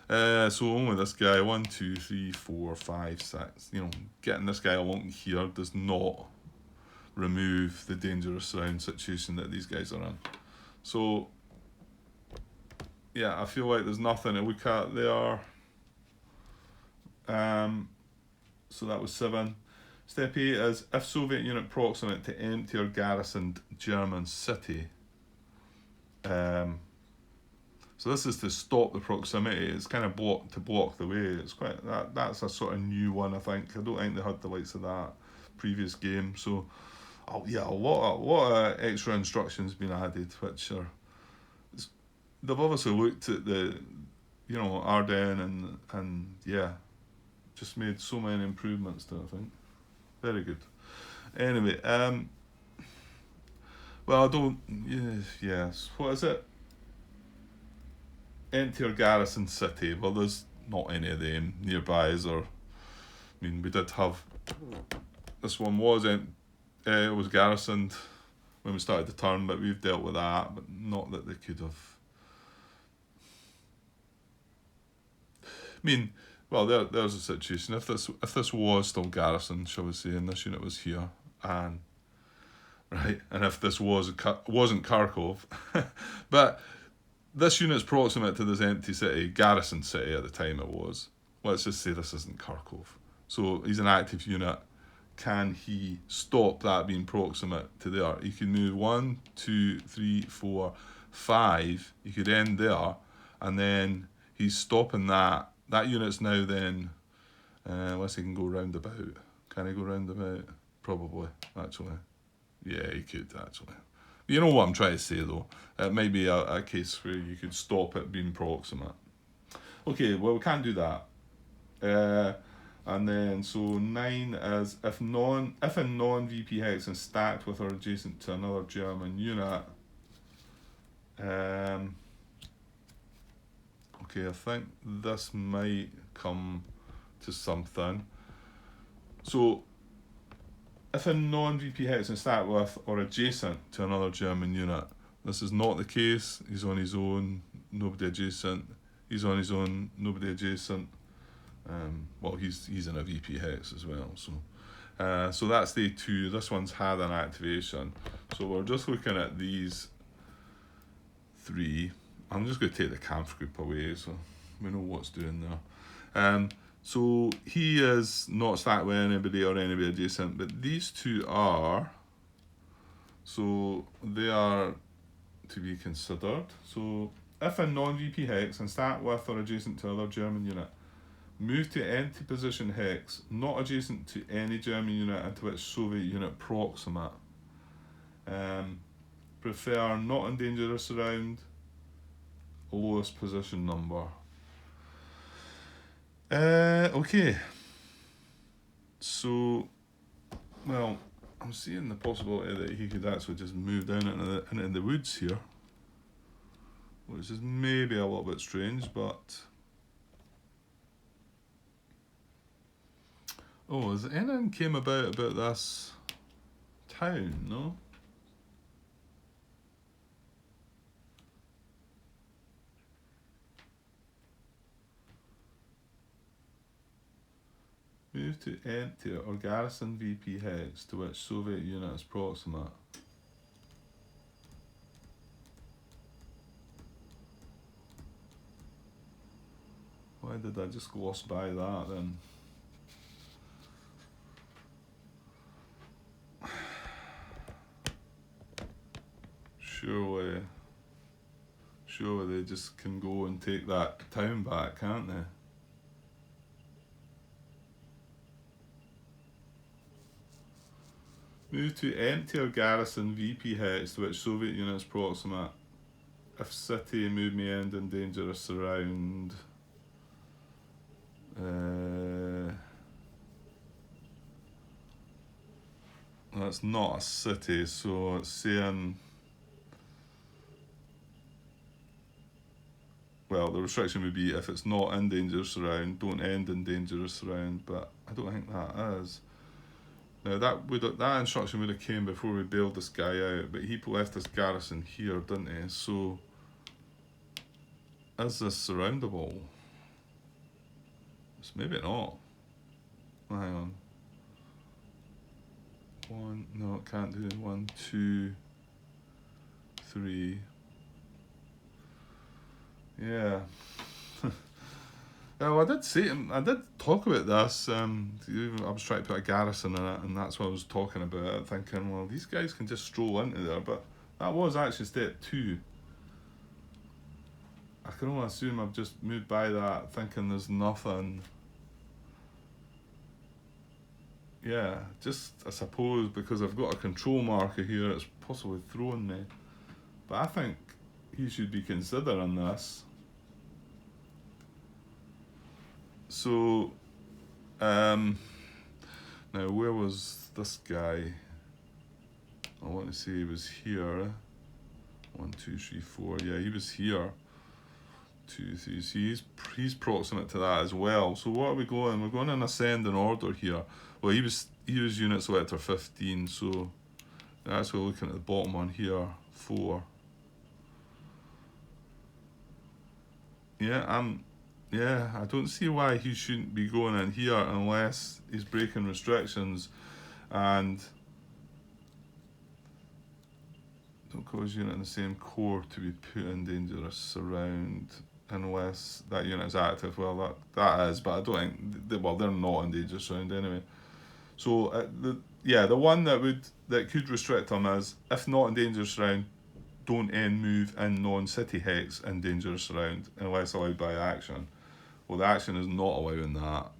So only this guy, 1, 2, 3, 4, 5, 6. You know, getting this guy along here does not remove the dangerous surround situation that these guys are in. So, yeah, I feel like there's nothing to look at there. So that was 7. Step 8 is if Soviet unit proximate to empty or garrisoned German city. So this is to stop the proximity. It's kind of to block the way. It's quite that's a sort of new one, I think. I don't think they had the likes of that previous game. So, yeah, a lot of extra instructions been added, which are they've obviously looked at the, you know, Ardennes and yeah, just made so many improvements to it, I think. Very good. Anyway, well, I don't. Yes. What is it? Empty or garrison city. Well, there's not any of them nearby, is there? I mean, we did have. This one was garrisoned when we started the turn, but we've dealt with that. But not that they could have. I mean, well, there's a situation. If this was still Garrison, shall we say, and this unit was here, and right, and if this wasn't Kharkov, but this unit's proximate to this empty city, Garrison city at the time it was. Let's just say this isn't Kharkov. So he's an active unit. Can he stop that being proximate to there? He can move 1, 2, 3, 4, 5. He could end there, and then he's stopping that. That unit's now then, unless he can go roundabout. Can he go roundabout? Probably, actually. Yeah, he could, actually. You know what I'm trying to say, though. It might be a case where you could stop it being proximate. Okay, well, we can't do that. And then, so 9 is if a non-VP hex is stacked with or adjacent to another German unit. Okay, I think this might come to something. So, if a non-VP hex is stacked with or adjacent to another German unit, this is not the case. He's on his own, nobody adjacent. He's on his own, nobody adjacent. Well, he's in a VP hex as well. So that's day 2. This one's had an activation. So we're just looking at these 3. I'm just going to take the Kampf group away so we know what's doing there. So he is not stacked with anybody or anybody adjacent, but these 2 are. So they are to be considered. So if a non-VP hex and stacked with or adjacent to other German unit, move to empty position hex, not adjacent to any German unit and to which Soviet unit proximate. Prefer not in dangerous around, lowest position number. Okay. So, well, I'm seeing the possibility that he could actually just move down into the woods here, which is maybe a little bit strange, but. Oh, has anything came about this town, no? Move to empty or garrison VP hex to which Soviet unit is proximate. Why did I just gloss by that then? Surely they just can go and take that town back, can't they? Move to empty or garrison VP hex to which Soviet units proximate. If city, move me end in dangerous around. That's not a city, so it's saying. Well, the restriction would be if it's not in dangerous around, don't end in dangerous around, but I don't think that is. Now that instruction would have came before we bailed this guy out, but he left this garrison here, didn't he? So is this surroundable? It's maybe not. Hang on. 1, no, it can't do 1, 2, 3. Yeah. Well, I did talk about this. I was trying to put a garrison in it, and that's what I was talking about. Thinking, well, these guys can just stroll into there, but that was actually step 2. I can only assume I've just moved by that, thinking there's nothing. Yeah, just I suppose because I've got a control marker here, it's possibly thrown me. But I think he should be considering this. So, now where was this guy? I want to say he was here. 1, 2, 3, 4. Yeah, he was here. 2, 3. See, he's proximate to that as well. So what are we going? We're going in ascending order here. Well, he was unit selector 15. So that's we're looking at the bottom one here, 4. Yeah, yeah, I don't see why he shouldn't be going in here unless he's breaking restrictions and don't cause unit in the same core to be put in dangerous surround unless that unit is active. Well, that is, but I don't think they're not in dangerous surround anyway. So the one that could restrict him is if not in dangerous surround, don't end move in non-city hex in dangerous surround unless allowed by action. Well, the action is not allowing that.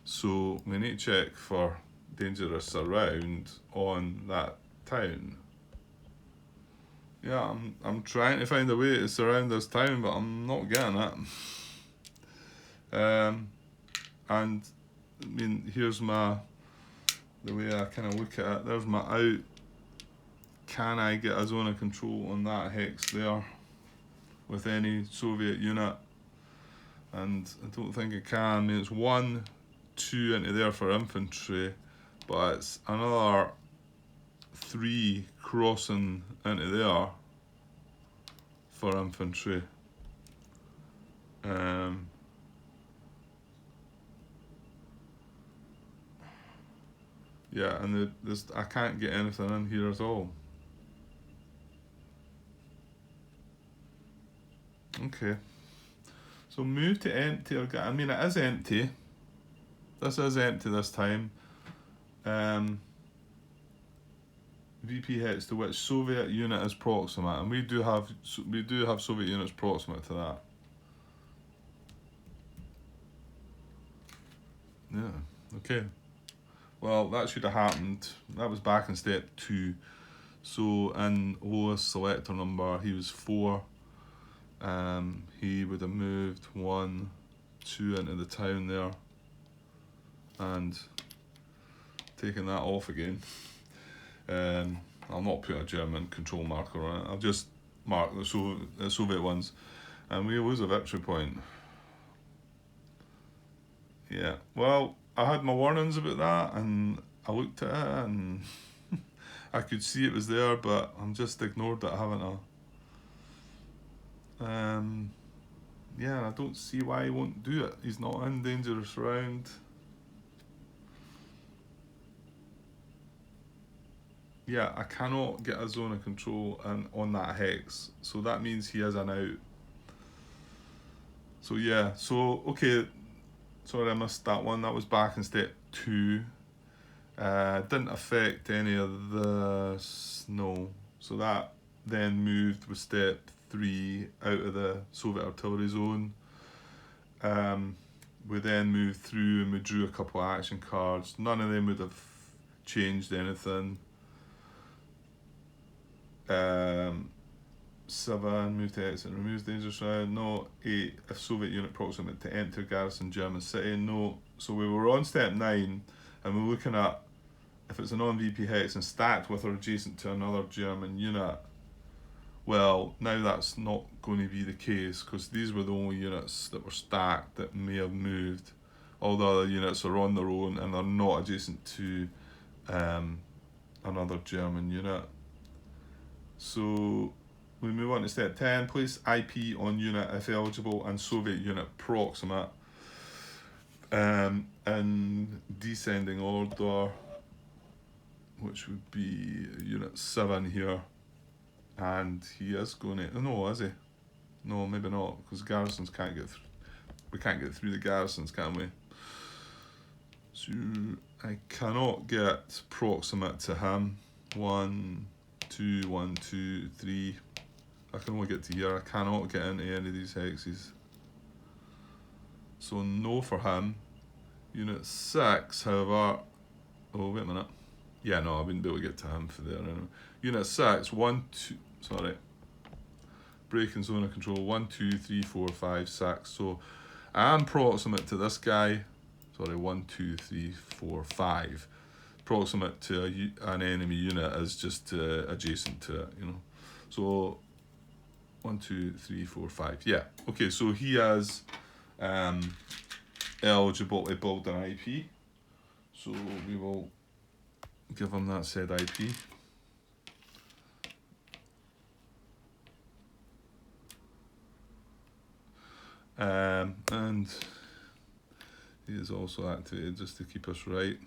So we need to check for dangerous surround on that town. Yeah, I'm trying to find a way to surround this town, but I'm not getting it. And I mean, here's the way I kind of look at it. There's my out. Can I get a zone of control on that hex there with any Soviet unit? And I don't think I can. I mean, it's 1, 2 into there for infantry, but it's another 3 crossing into there for infantry. Yeah, and I can't get anything in here at all. Okay. So move to empty. I mean, it is empty. This is empty this time. VP hex to which Soviet unit is proximate, and we do have Soviet units proximate to that. Yeah. Okay. Well, that should have happened. That was back in step 2. So in lowest selector number, he was 4. He would have moved 1, 2 into the town there, and taken that off again. I'll not put a German control marker on it. I'll just mark the Soviet ones, and we lose a victory point. Yeah. Well, I had my warnings about that, and I looked at it, and I could see it was there, but I'm just ignored it, haven't I? Yeah, I don't see why he won't do it. He's not in dangerous round. Yeah, I cannot get a zone of control on that hex, so that means he is an out. So yeah, so okay, sorry I missed that one. That was back in step 2. Didn't affect any of this, no. So that then moved with step 3 out of the Soviet artillery zone. We then moved through and we drew a couple of action cards. None of them would have changed anything. 7, move to exit, removes dangerous round. No. 8, if Soviet unit proximate to enter Garrison German city. No. So we were on step 9 and we're looking at if it's a non-VP hex and stacked with or adjacent to another German unit. Well, now that's not going to be the case because these were the only units that were stacked that may have moved. All the other units are on their own and they're not adjacent to another German unit. So we move on to step 10. Place IP on unit if eligible and Soviet unit proximate. In descending order, which would be unit 7 here. And he is going to... No, is he? No, maybe not, because garrisons can't get through. We can't get through the garrisons, can we? So I cannot get proximate to him. 1, 2, 1, 2, 3. I can only get to here. I cannot get into any of these hexes. So no for him. Unit 6, however... Oh, wait a minute. Yeah, no, I wouldn't be able to get to him for there anyway. Unit 6, 1, 2... Sorry. Breaking zone of control. 1, 2, 3, 4, 5, 6. So I am proximate to this guy. Sorry, 1, 2, 3, 4, 5. Proximate to an enemy unit is just adjacent to it, you know. So 1, 2, 3, 4, 5. Yeah. Okay, so he is eligible to build an IP. So we will give him that said IP. And he is also activated just to keep us right.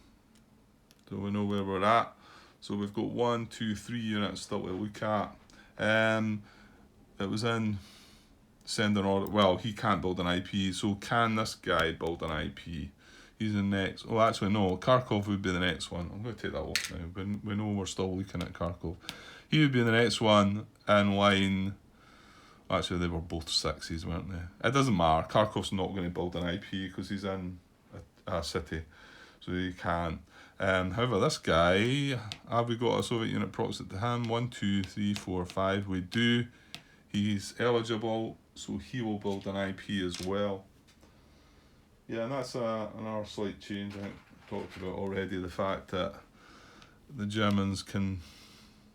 So we know where we're at. So we've got 1, 2, 3 units still to look at. It was in sending order. Well, he can't build an IP, so can this guy build an IP? He's the next. Oh, actually, no. Kharkov would be the next one. I'm going to take that off now. We know we're still looking at Kharkov. He would be the next one in line. Actually, they were both 6s, weren't they? It doesn't matter. Kharkov's not going to build an IP because he's in a city, so he can't. However, this guy, have we got a Soviet unit proxy to him? 1, 2, 3, 4, 5. We do. He's eligible, so he will build an IP as well. Yeah, and that's another slight change. I think I talked about already the fact that the Germans can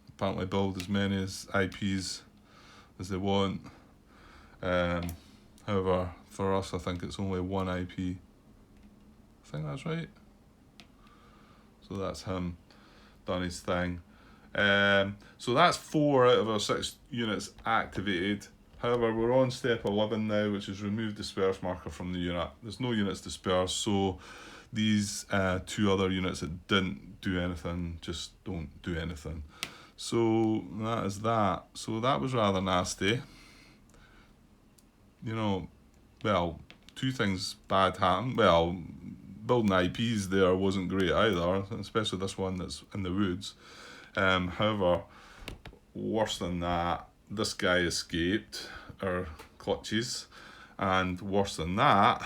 apparently build as many as IPs as they want. However, for us, I think it's only one IP. I think that's right. So that's him done his thing. So that's 4 out of our 6 units activated. However, we're on step 11 now, which is remove disperse marker from the unit. There's no units dispersed, so these 2 other units that didn't do anything just don't do anything. So that is that. So that was rather nasty. You know, well, 2 things bad happened. Well, building IPs there wasn't great either, especially this one that's in the woods. However, worse than that, this guy escaped our clutches, and worse than that,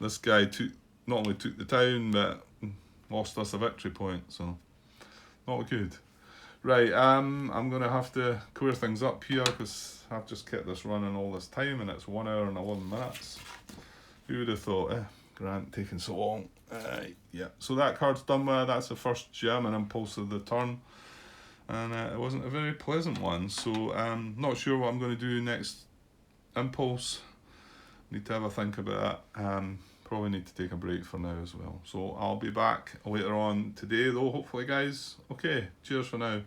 this guy not only took the town but lost us a victory point. So not good. Right, I'm gonna have to clear things up here because I've just kept this running all this time and it's 1 hour and 11 minutes. Who would have thought, Grant taking so long? Yeah, so that card's done with. That's the first German impulse of the turn, and it wasn't a very pleasant one. So I'm not sure what I'm going to do next impulse. Need to have a think about it. Probably need to take a break for now as well. So I'll be back later on today though, hopefully, guys. Okay, cheers for now.